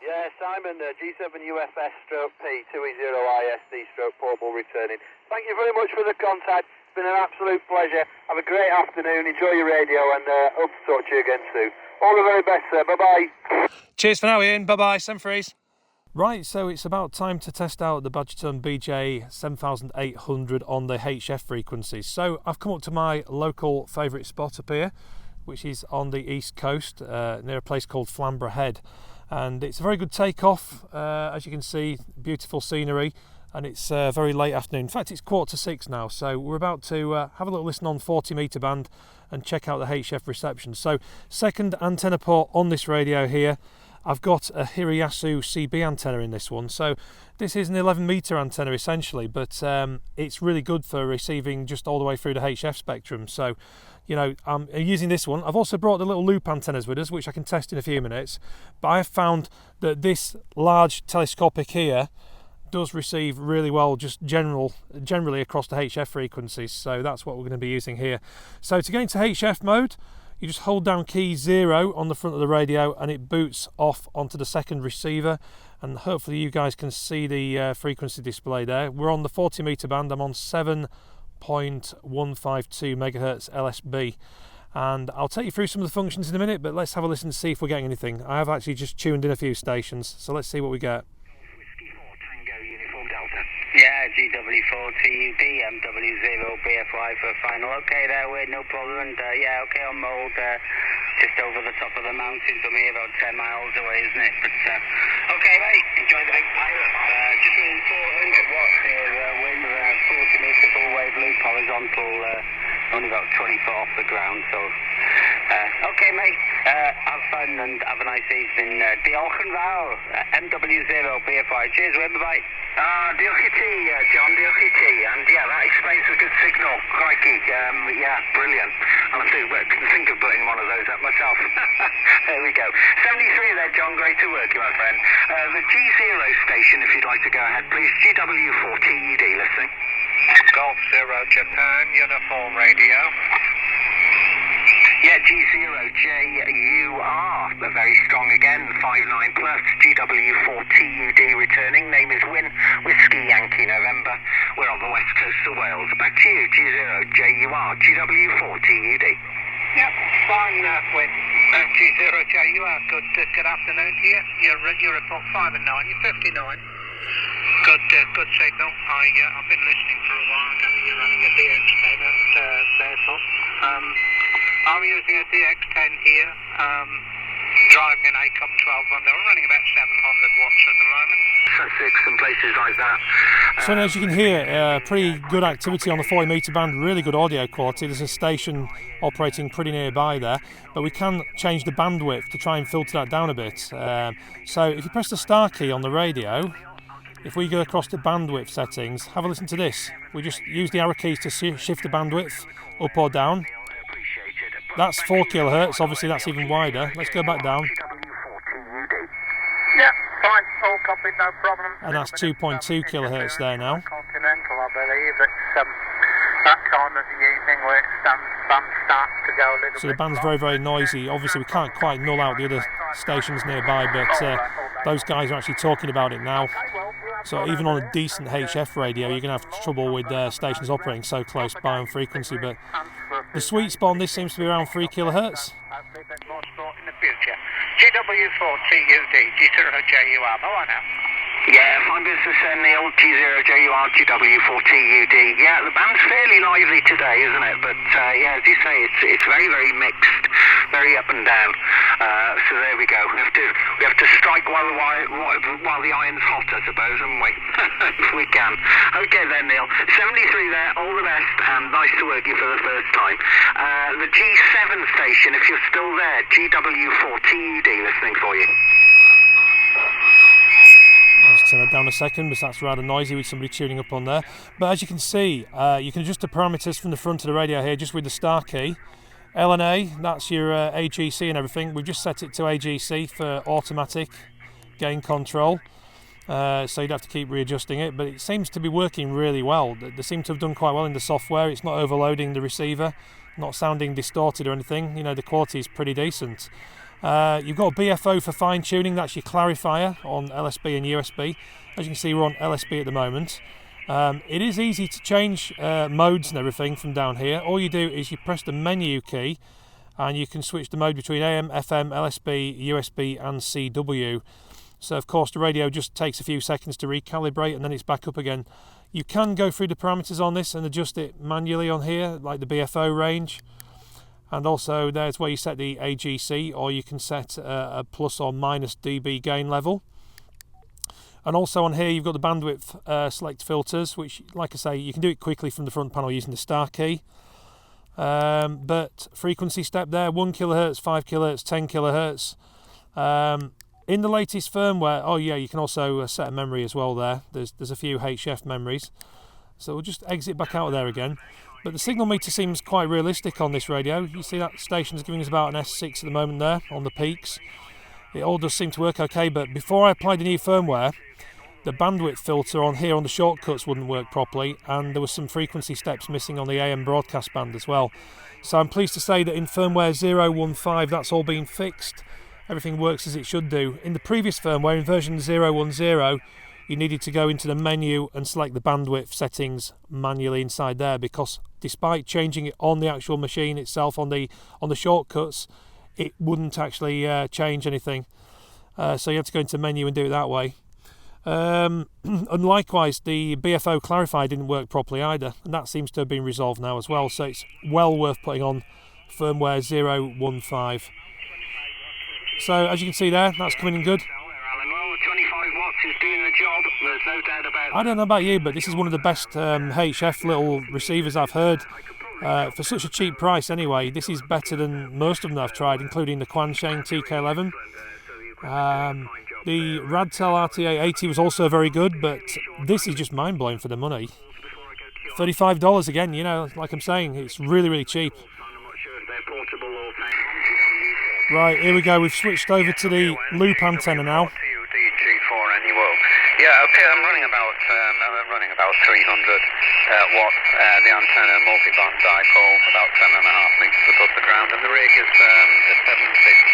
Yeah, Simon, G7 UFS/P, 2E0ISD/portable returning. Thank you very much for the contact. It's been an absolute pleasure. Have a great afternoon. Enjoy your radio, and hope to talk to you again soon. All the very best, sir. Bye-bye. Cheers for now, Ian. Bye-bye. Sem freeze. Right, so it's about time to test out the Bajeton BJ-7800 on the HF frequencies. So I've come up to my local favourite spot up here, which is on the east coast, near a place called Flamborough Head. And it's a very good takeoff, as you can see, beautiful scenery, and it's very late afternoon. In fact, it's 5:45 now, so we're about to have a little listen on 40 metre band and check out the HF reception. So, second antenna port on this radio here. I've got a Hirayasu CB antenna in this one, so this is an 11 metre antenna essentially, but it's really good for receiving just all the way through the HF spectrum. So, you know, I'm using this one. I've also brought the little loop antennas with us, which I can test in a few minutes, but I have found that this large telescopic here does receive really well just generally across the HF frequencies, so that's what we're going to be using here. So to get into HF mode, you just hold down key 0 on the front of the radio and it boots off onto the second receiver, and hopefully you guys can see the frequency display there. We're on the 40 metre band. I'm on 7.152 megahertz LSB, and I'll take you through some of the functions in a minute, but let's have a listen to see if we're getting anything. I have actually just tuned in a few stations, so let's see what we get. Yeah, GW4TUD, MW0BFY for final. Okay there, we're no problem, and yeah, okay on mode, just over the top of the mountains from here, about 10 miles away, isn't it? But, okay mate, enjoy the big pilot. Just running 400 watts here, wind, 40 metre full wave loop, horizontal, only about 20 foot off the ground, so, okay mate, have fun and have a nice evening. Diolch yn fawr, MW0BFY, cheers, bye-bye. Diolch i ti, John, diolch i ti, and yeah, that explains the good signal. Crikey, yeah, brilliant. I can think of putting one of those up myself. There we go. 73 there, John, great to work you, my friend. The G0 station, if you'd like to go ahead, please. GW4TUD, listening. Golf 0 Japan, uniform radio. Yeah, G0JUR, very strong again, 59 plus, GW4TUD returning, name is Win, Whiskey Yankee November, we're on the west coast of Wales. Back to you, G0JUR, GW4TUD. Yep, fine, Win. G0JUR, good afternoon to you. You're report 5 and 9, you're 59. Good signal. I've been listening for a while. I know you're running a DX10 at Bajeton. I'm using a DX10 here, driving an ACOM 1200. I'm running about 700 watts at the moment. Sussex and places like that. So as you can hear, pretty good activity on the 40 metre band, really good audio quality. There's a station operating pretty nearby there, but we can change the bandwidth to try and filter that down a bit. So if you press the star key on the radio, if we go across to bandwidth settings, have a listen to this. We just use the arrow keys to shift the bandwidth up or down. That's 4 kilohertz, obviously that's even wider. Let's go back down. Yeah, fine, all copied, no problem. And that's 2.2 kilohertz there now. Continental, I believe. It's that time of the evening where bands start to go a little So the band's very, very noisy. Obviously we can't quite null out the other stations nearby, but those guys are actually talking about it now. So even on a decent HF radio, you're going to have trouble with stations operating so close by on frequency. But the sweet spot on this seems to be around 3 kilohertz. Hopefully a bit more sport in the future. GW4TUD, G0JUR, how are now? Yeah, fine business, Neil, G0JUR, GW4TUD. Yeah, the band's fairly lively today, isn't it? But yeah, as you say, it's very, very mixed, very up and down. So there we go. We have to strike while the iron's hot, I suppose, haven't we? If we can. Okay then, Neil. 73 there, all the best, and nice to work you for the first time. The G7 station, if you're still there, GW4TUD listening for you. Let's turn that down a second because that's rather noisy with somebody tuning up on there. But as you can see, you can adjust the parameters from the front of the radio here just with the star key. LNA, that's your AGC and everything. We've just set it to AGC for automatic gain control. So you'd have to keep readjusting it, but it seems to be working really well. They seem to have done quite well in the software. It's not overloading the receiver, not sounding distorted or anything. You know, the quality is pretty decent. You've got a BFO for fine tuning, that's your clarifier on LSB and USB. As you can see, we're on LSB at the moment. It is easy to change modes and everything from down here. All you do is you press the menu key and you can switch the mode between AM, FM, LSB, USB and CW. So of course the radio just takes a few seconds to recalibrate and then it's back up again. You can go through the parameters on this and adjust it manually on here, like the BFO range. And also there's where you set the AGC, or you can set a plus or minus dB gain level. And also on here you've got the bandwidth select filters, which, like I say, you can do it quickly from the front panel using the star key. But frequency step there, 1 kilohertz, 5 kilohertz, 10 kilohertz. In the latest firmware, oh yeah, you can also set a memory as well there. There's a few HF memories. So we'll just exit back out of there again. But the signal meter seems quite realistic on this radio. You see that station's giving us about an S6 at the moment there on the peaks. It all does seem to work okay, but before I applied the new firmware, the bandwidth filter on here on the shortcuts wouldn't work properly, and there was some frequency steps missing on the AM broadcast band as well. So I'm pleased to say that in firmware 015 that's all been fixed. Everything works as it should do. In the previous firmware, in version 010, you needed to go into the menu and select the bandwidth settings manually inside there, because despite changing it on the actual machine itself on the shortcuts, it wouldn't actually change anything. So you have to go into menu and do it that way. And likewise, the BFO clarifier didn't work properly either, and that seems to have been resolved now as well. So it's well worth putting on firmware 015. So as you can see there, that's coming in good. Is doing the job, there's no doubt about it. I don't know about you, but this is one of the best HF little receivers I've heard. For such a cheap price anyway, this is better than most of them I've tried, including the Quansheng TK11. The Radtel RT-920 was also very good, but this is just mind-blowing for the money. $35 again, you know, like I'm saying, it's really, really cheap. Right, here we go, we've switched over to the loop antenna now. Yeah, okay, I'm running about watt, the antenna, multi-band dipole, about 10.5 metres above the ground, and the rig is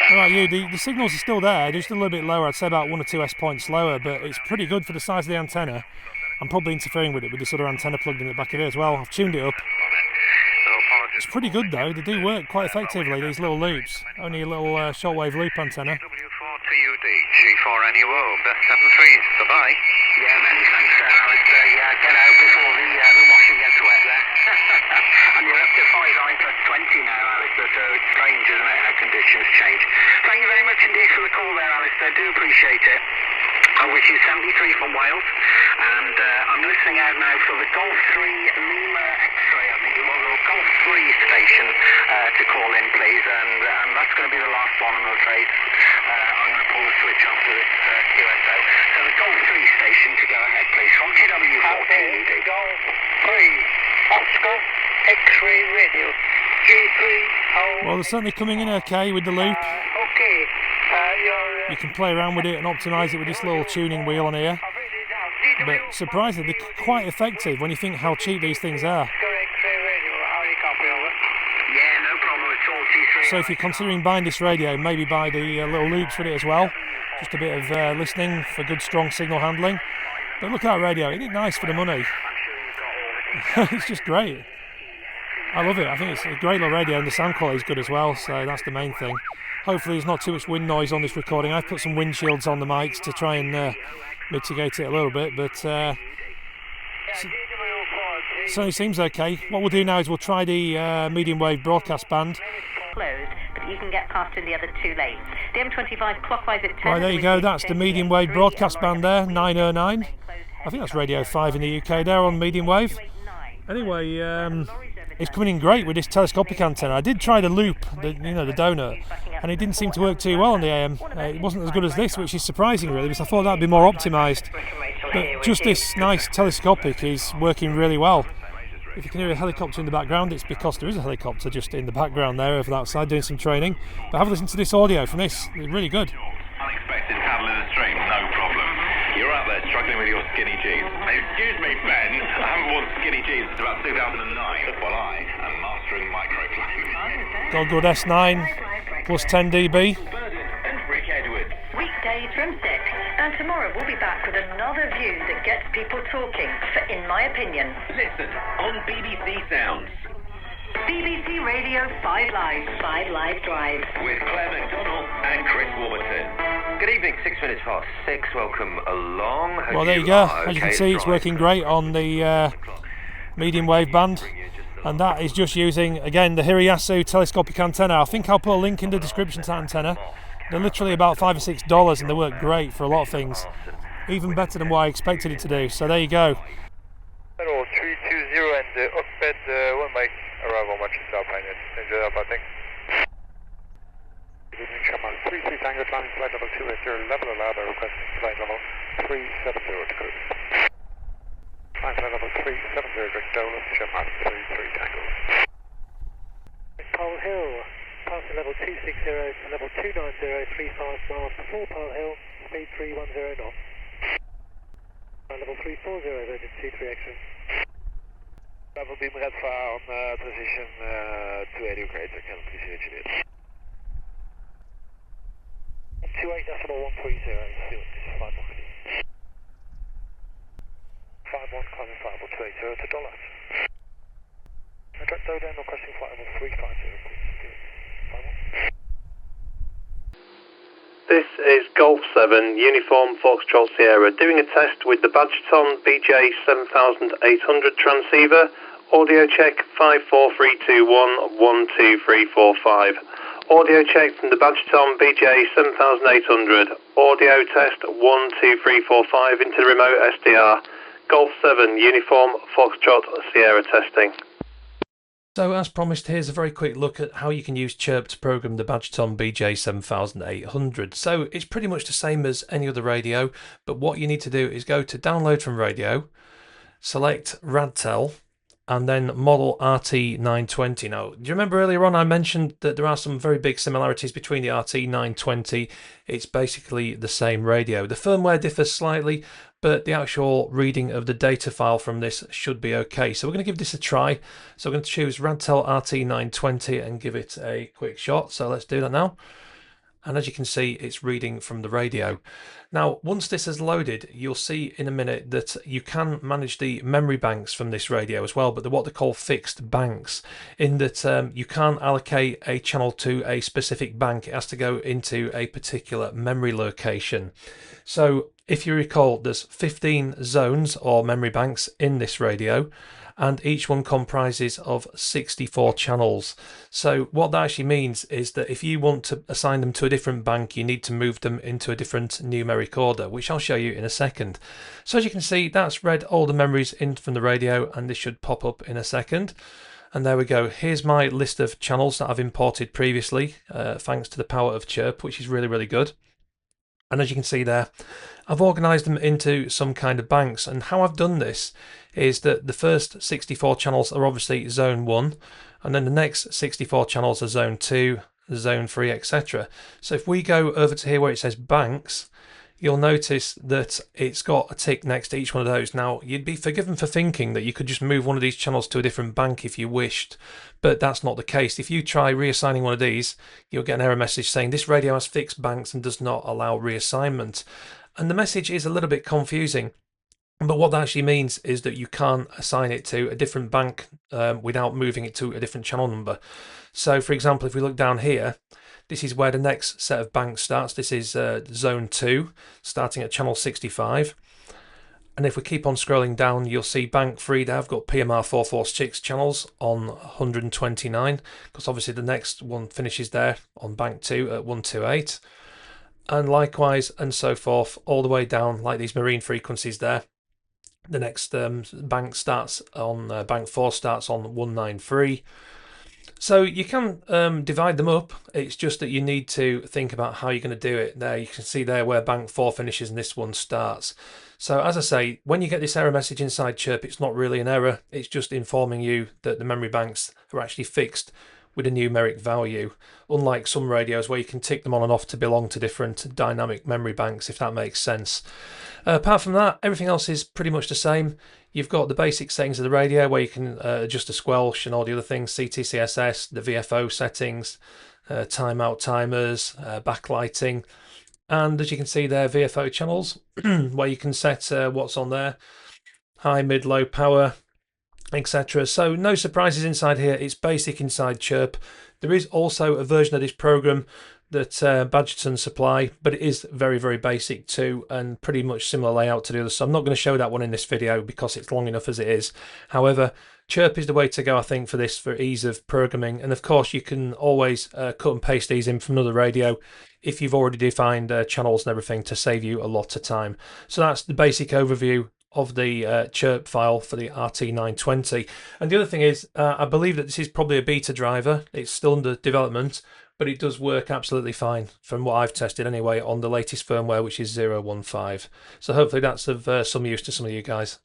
7.6. Right, the signals are still there, just a little bit lower. I'd say about 1 or 2 S points lower, but it's pretty good for the size of the antenna. I'm probably interfering with it with this other antenna plugged in the back of it as well. I've tuned it up. It's pretty good though, they do work quite effectively, these little loops. Only a little shortwave loop antenna. W4TUD, G4NUO, best 73, bye-bye. Yeah, many thanks, Alistair. Yeah, get out before the washing gets wet there. And you're up to 5i+20 now, Alistair, so it's strange, isn't it, how conditions change. Thank you very much indeed for the call there, Alistair, do appreciate it. I wish you 73 from Wales, and I'm listening out now for the Golf 3 Lima X-ray, I think it was, or Golf 3 station to call in, please, and that's going to be the last one, I'm afraid. I'm going to pull the switch off to this QSO. So the Golf 3 station to go ahead, please, from GW14UD. Golf 3, Oscar, X-ray radio, G3, Well, they're certainly coming in okay with the loop. okay, You can play around with it and optimise it with this little tuning wheel on here. But surprisingly, they're quite effective when you think how cheap these things are. Yeah, no problem at all, G3. So if you're considering buying this radio, maybe buy the little loops with it as well. Just a bit of listening for good strong signal handling. But look at that radio, isn't it nice for the money? It's just great. I love it. I think it's a great little radio and the sound quality is good as well, so that's the main thing. Hopefully there's not too much wind noise on this recording. I've put some wind shields on the mics to try and mitigate it a little bit, but certainly seems okay. What we'll do now is we'll try the medium wave broadcast band. Closed, but you can get past in the other 2 lanes. The M25 clockwise at 10. Right, there you go. That's the medium wave broadcast band there, 909. I think that's Radio 5 in the UK there on medium wave. Anyway, it's coming in great with this telescopic antenna. I did try the loop, the donut, and it didn't seem to work too well on the AM. It wasn't as good as this, which is surprising really, because I thought that'd be more optimised. But just this nice telescopic is working really well. If you can hear a helicopter in the background, it's because there is a helicopter just in the background there over that side doing some training. But have a listen to this audio from this, it's really good. Unexpected paddle in the stream, no problem. You're out there struggling with your skinny jeans. Excuse me, Ben, I haven't worn skinny jeans since about 2009, while I am mastering microflame. Got a good S9 plus 10 dB. Weekdays from 6, and tomorrow we'll be back with another view that gets people talking, for in my opinion. Listen, on BBC Sounds. BBC Radio 5 Live Drive. With Claire McDonald and Chris Warburton. Good evening, 6 minutes past 6. Welcome along. Hope Well, there you go. As you can see, it's working great on the medium wave band. And that is just using, again, the Hirayasu telescopic antenna. I think I'll put a link in the description to that antenna. They're literally about $5 or $6 and they work great for a lot of things. Even better than what I expected it to do. So there you go. Hello, 320 and Oxford, 1 mic, arrive on Manchester, Alpine, enjoy that, I think. Good evening, Sherman, 33 Tango, climbing flight level 280, level allowed, I request flight level 370 to cruise. Climb flight level 370, direct Dolan, Sherman, 33 Tango. Pole Hill, passing level 260 to level 290, 35 miles to 4 Pole Hill, speed 310 knots. Level 340, Virgin 23 extra. Level beam red fire on position 280 grades, I can please see what you did. 28.130, still, this is 5 more. 51, climbing flight level 280 to dollars. Direct down, requesting flight level 350, please. 5 more. This is Golf 7, Uniform Foxtrot Sierra, doing a test with the Bajeton BJ-7800 transceiver, audio check 54321 12345. Audio check from the Bajeton BJ-7800, audio test 12345 into the remote SDR. Golf 7, Uniform Foxtrot Sierra testing. So as promised, here's a very quick look at how you can use CHIRP to program the Bajeton BJ-7800. So it's pretty much the same as any other radio, but what you need to do is go to download from radio, select Radtel, and then model RT-920. Now, do you remember earlier on I mentioned that there are some very big similarities between the RT-920? It's basically the same radio. The firmware differs slightly, but the actual reading of the data file from this should be okay. So we're going to give this a try. So we're going to choose Radtel RT-920 and give it a quick shot. So let's do that now. And as you can see, it's reading from the radio. Now, once this is loaded, you'll see in a minute that you can manage the memory banks from this radio as well, but they're what they call fixed banks, in that you can't allocate a channel to a specific bank. It has to go into a particular memory location. So if you recall, there's 15 zones or memory banks in this radio, and each one comprises of 64 channels. So what that actually means is that if you want to assign them to a different bank, you need to move them into a different numeric order, which I'll show you in a second. So as you can see, that's read all the memories in from the radio, and this should pop up in a second. And there we go. Here's my list of channels that I've imported previously, thanks to the power of CHIRP, which is really, really good. And as you can see there, I've organised them into some kind of banks. And how I've done this is that the first 64 channels are obviously zone 1, and then the next 64 channels are zone 2, zone 3, etc. So if we go over to here where it says banks, you'll notice that it's got a tick next to each one of those. Now, you'd be forgiven for thinking that you could just move one of these channels to a different bank if you wished, but that's not the case. If you try reassigning one of these, you'll get an error message saying this radio has fixed banks and does not allow reassignment. And the message is a little bit confusing, but what that actually means is that you can't assign it to a different bank without moving it to a different channel number. So, for example, if we look down here, this is where the next set of banks starts. This is zone 2, starting at channel 65. And if we keep on scrolling down, you'll see bank 3 there. I've got PMR 446 channels on 129, because obviously the next one finishes there on bank 2 at 128. And likewise, and so forth, all the way down, like these marine frequencies there. The next bank starts on, bank 4 starts on 193. So you can divide them up. It's just that you need to think about how you're going to do it. There you can see there where bank 4 finishes and this one starts. So as I say, when you get this error message inside CHIRP, it's not really an error. It's just informing you that the memory banks are actually fixed with a numeric value, unlike some radios where you can tick them on and off to belong to different dynamic memory banks, if that makes sense. Apart from that, everything else is pretty much the same. You've got the basic settings of the radio where you can adjust the squelch and all the other things, CTCSS, the VFO settings, timeout timers, backlighting, and as you can see there, VFO channels where you can set what's on there, high, mid, low power, etc. So no surprises inside here. It's basic inside CHIRP. There is also a version of this program that Bajeton supply, but it is very, very basic too, and pretty much similar layout to the others. So I'm not going to show that one in this video because it's long enough as it is. However, CHIRP is the way to go, I think, for this, for ease of programming. And of course, you can always cut and paste these in from another radio if you've already defined channels and everything, to save you a lot of time. So that's the basic overview of the CHIRP file for the RT-920. And the other thing is, I believe that this is probably a beta driver. It's still under development, but it does work absolutely fine from what I've tested anyway on the latest firmware, which is 015. So hopefully that's of some use to some of you guys.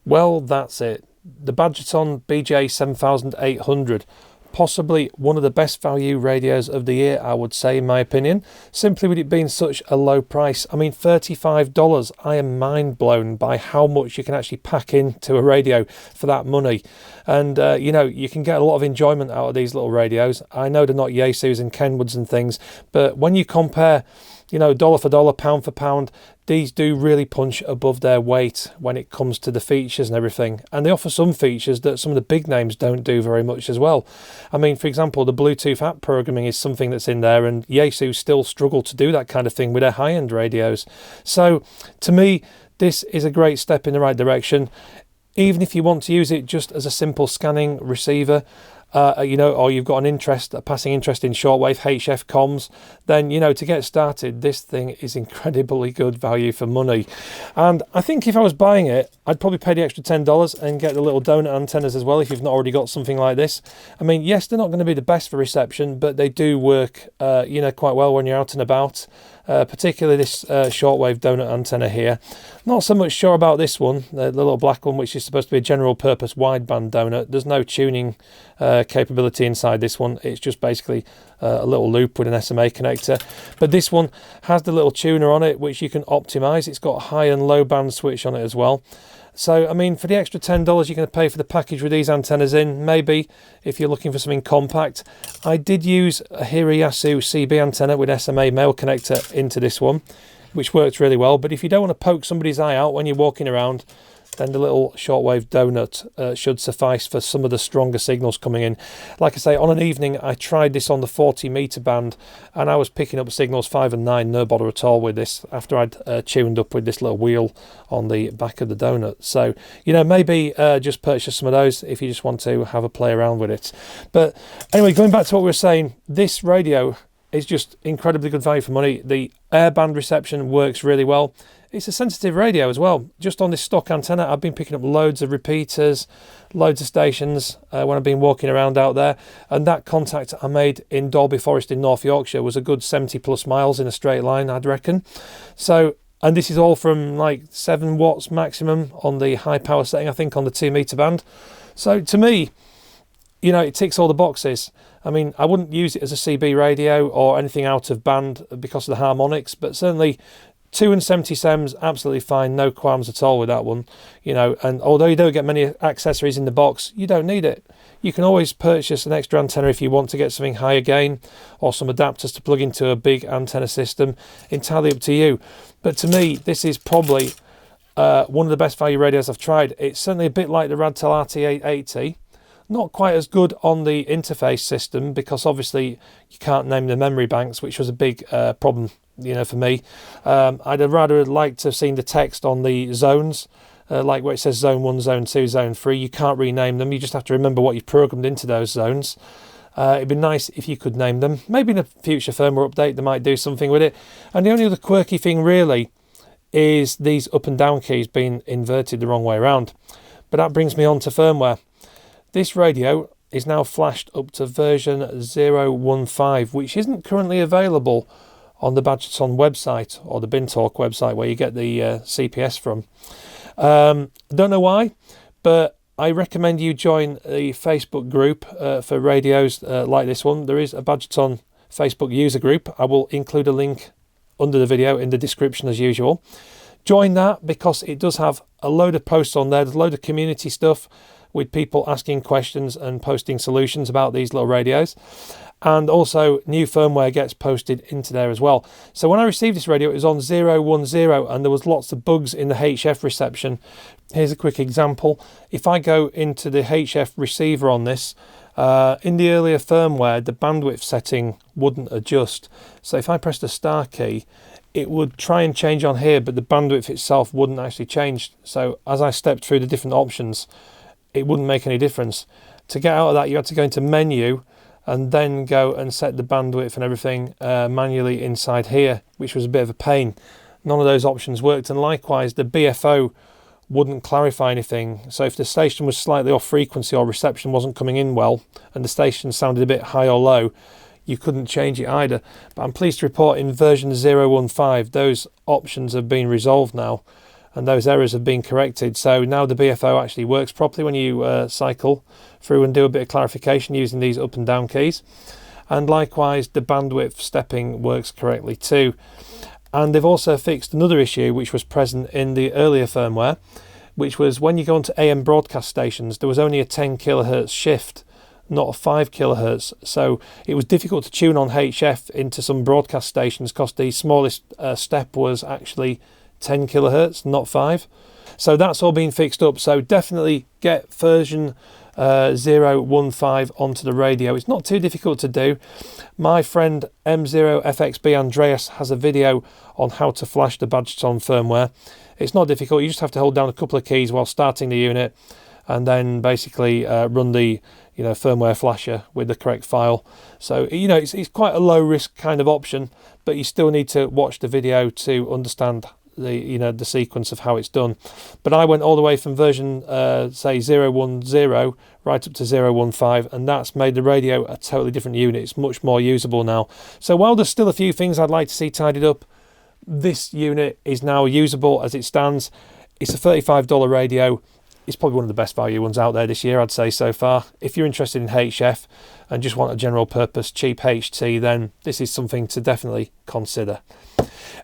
Well, that's it. The Bajeton BJ-7800. Possibly one of the best value radios of the year, I would say, in my opinion, simply with it being such a low price. I mean, $35. I am mind blown by how much you can actually pack into a radio for that money. And, you know, you can get a lot of enjoyment out of these little radios. I know they're not Yaesus and Kenwoods and things, but when you compare, you know, dollar for dollar, pound for pound, these do really punch above their weight when it comes to the features and everything. And they offer some features that some of the big names don't do very much as well. I mean, for example, the Bluetooth app programming is something that's in there, and Yaesu still struggle to do that kind of thing with their high-end radios. So, to me, this is a great step in the right direction. Even if you want to use it just as a simple scanning receiver, you know, or you've got a passing interest in shortwave HF comms, then, you know, to get started, this thing is incredibly good value for money. And I think if I was buying it, I'd probably pay the extra $10 and get the little donut antennas as well, if you've not already got something like this. I mean, yes, they're not going to be the best for reception, but they do work, you know, quite well when you're out and about. particularly this shortwave donut antenna here. Not so much sure about this one, the little black one, which is supposed to be a general purpose wideband donut. There's no tuning capability inside this one. It's just basically a little loop with an SMA connector. But this one has the little tuner on it, which you can optimize. It's got a high and low band switch on it as well. So, I mean, for the extra $10 you're going to pay for the package with these antennas in, maybe if you're looking for something compact. I did use a Hirayasu CB antenna with SMA male connector into this one, which works really well. But if you don't want to poke somebody's eye out when you're walking around, then the little shortwave donut should suffice for some of the stronger signals coming in. Like I say, on an evening I tried this on the 40 meter band and I was picking up signals 5 and 9, no bother at all with this, after I'd tuned up with this little wheel on the back of the donut. So, you know, maybe just purchase some of those if you just want to have a play around with it. But anyway, going back to what we were saying, this radio is just incredibly good value for money. The airband reception works really well. It's a sensitive radio as well. Just on this stock antenna, I've been picking up loads of repeaters, loads of stations when I've been walking around out there. And that contact I made in Dalby Forest in North Yorkshire was a good 70 plus miles in a straight line, I'd reckon. So, and this is all from like 7 watts maximum on the high power setting, I think, on the 2 meter band. So to me, you know, it ticks all the boxes. I mean, I wouldn't use it as a CB radio or anything out of band because of the harmonics, but certainly 2 and 70 SEMs, absolutely fine, no qualms at all with that one, you know. And although you don't get many accessories in the box, you don't need it. You can always purchase an extra antenna if you want to get something higher gain, or some adapters to plug into a big antenna system. Entirely up to you. But to me, this is probably one of the best value radios I've tried. It's certainly a bit like the Radtel RT-920. Not quite as good on the interface system because obviously you can't name the memory banks, which was a big problem, you know, for me. I'd have rather liked to have seen the text on the zones, like where it says zone 1, zone 2, zone 3. You can't rename them. You just have to remember what you've programmed into those zones. It'd be nice if you could name them. Maybe in a future firmware update they might do something with it. And the only other quirky thing really is these up and down keys being inverted the wrong way around. But that brings me on to firmware. This radio is now flashed up to version 0.15, which isn't currently available on the Bajeton website or the BinTolk website where you get the CPS from. Don't know why, but I recommend you join the Facebook group for radios like this one. There is a Bajeton Facebook user group. I will include a link under the video in the description as usual. Join that because it does have a load of posts on there. There's a load of community stuff with people asking questions and posting solutions about these little radios. And also new firmware gets posted into there as well. So when I received this radio, it was on 0.10 and there was lots of bugs in the HF reception. Here's a quick example. If I go into the HF receiver on this, in the earlier firmware, the bandwidth setting wouldn't adjust. So if I press the star key, it would try and change on here, but the bandwidth itself wouldn't actually change. So as I stepped through the different options, it wouldn't make any difference. To get out of that, you had to go into menu and then go and set the bandwidth and everything manually inside here, which was a bit of a pain. None of those options worked, and likewise the BFO wouldn't clarify anything. So if the station was slightly off frequency or reception wasn't coming in well and the station sounded a bit high or low, you couldn't change it either. But I'm pleased to report in version 0.15 those options have been resolved now and those errors have been corrected. So now the BFO actually works properly when you cycle through and do a bit of clarification using these up and down keys. And likewise the bandwidth stepping works correctly too. And they've also fixed another issue which was present in the earlier firmware, which was when you go onto AM broadcast stations, there was only a 10 kilohertz shift, not a 5 kilohertz. So it was difficult to tune on HF into some broadcast stations because the smallest step was actually 10 kilohertz, not 5. So that's all been fixed up. So definitely get version 0.15 onto the radio. It's not too difficult to do. My friend M0FXB Andreas has a video on how to flash the Bajeton firmware. It's not difficult. You just have to hold down a couple of keys while starting the unit and then basically run the firmware flasher with the correct file. So it's quite a low risk kind of option, but you still need to watch the video to understand the sequence of how it's done. But I went all the way from version say 0.10 right up to 0.15, and that's made the radio a totally different unit. It's much more usable now. So while there's still a few things I'd like to see tidied up, this unit is now usable as it stands. It's a $35 radio. It's probably one of the best value ones out there this year, I'd say, so far. If you're interested in HF and just want a general purpose cheap HT, then this is something to definitely consider.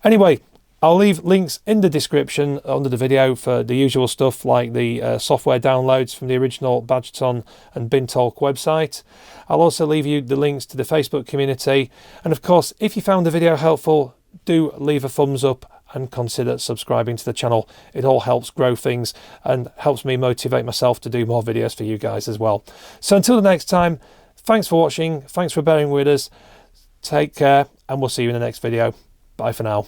Anyway, I'll leave links in the description under the video for the usual stuff like the software downloads from the original Bajeton and BinTolk website. I'll also leave you the links to the Facebook community. And of course, if you found the video helpful, do leave a thumbs up and consider subscribing to the channel. It all helps grow things and helps me motivate myself to do more videos for you guys as well. So until the next time, thanks for watching, thanks for bearing with us, take care, and we'll see you in the next video. Bye for now.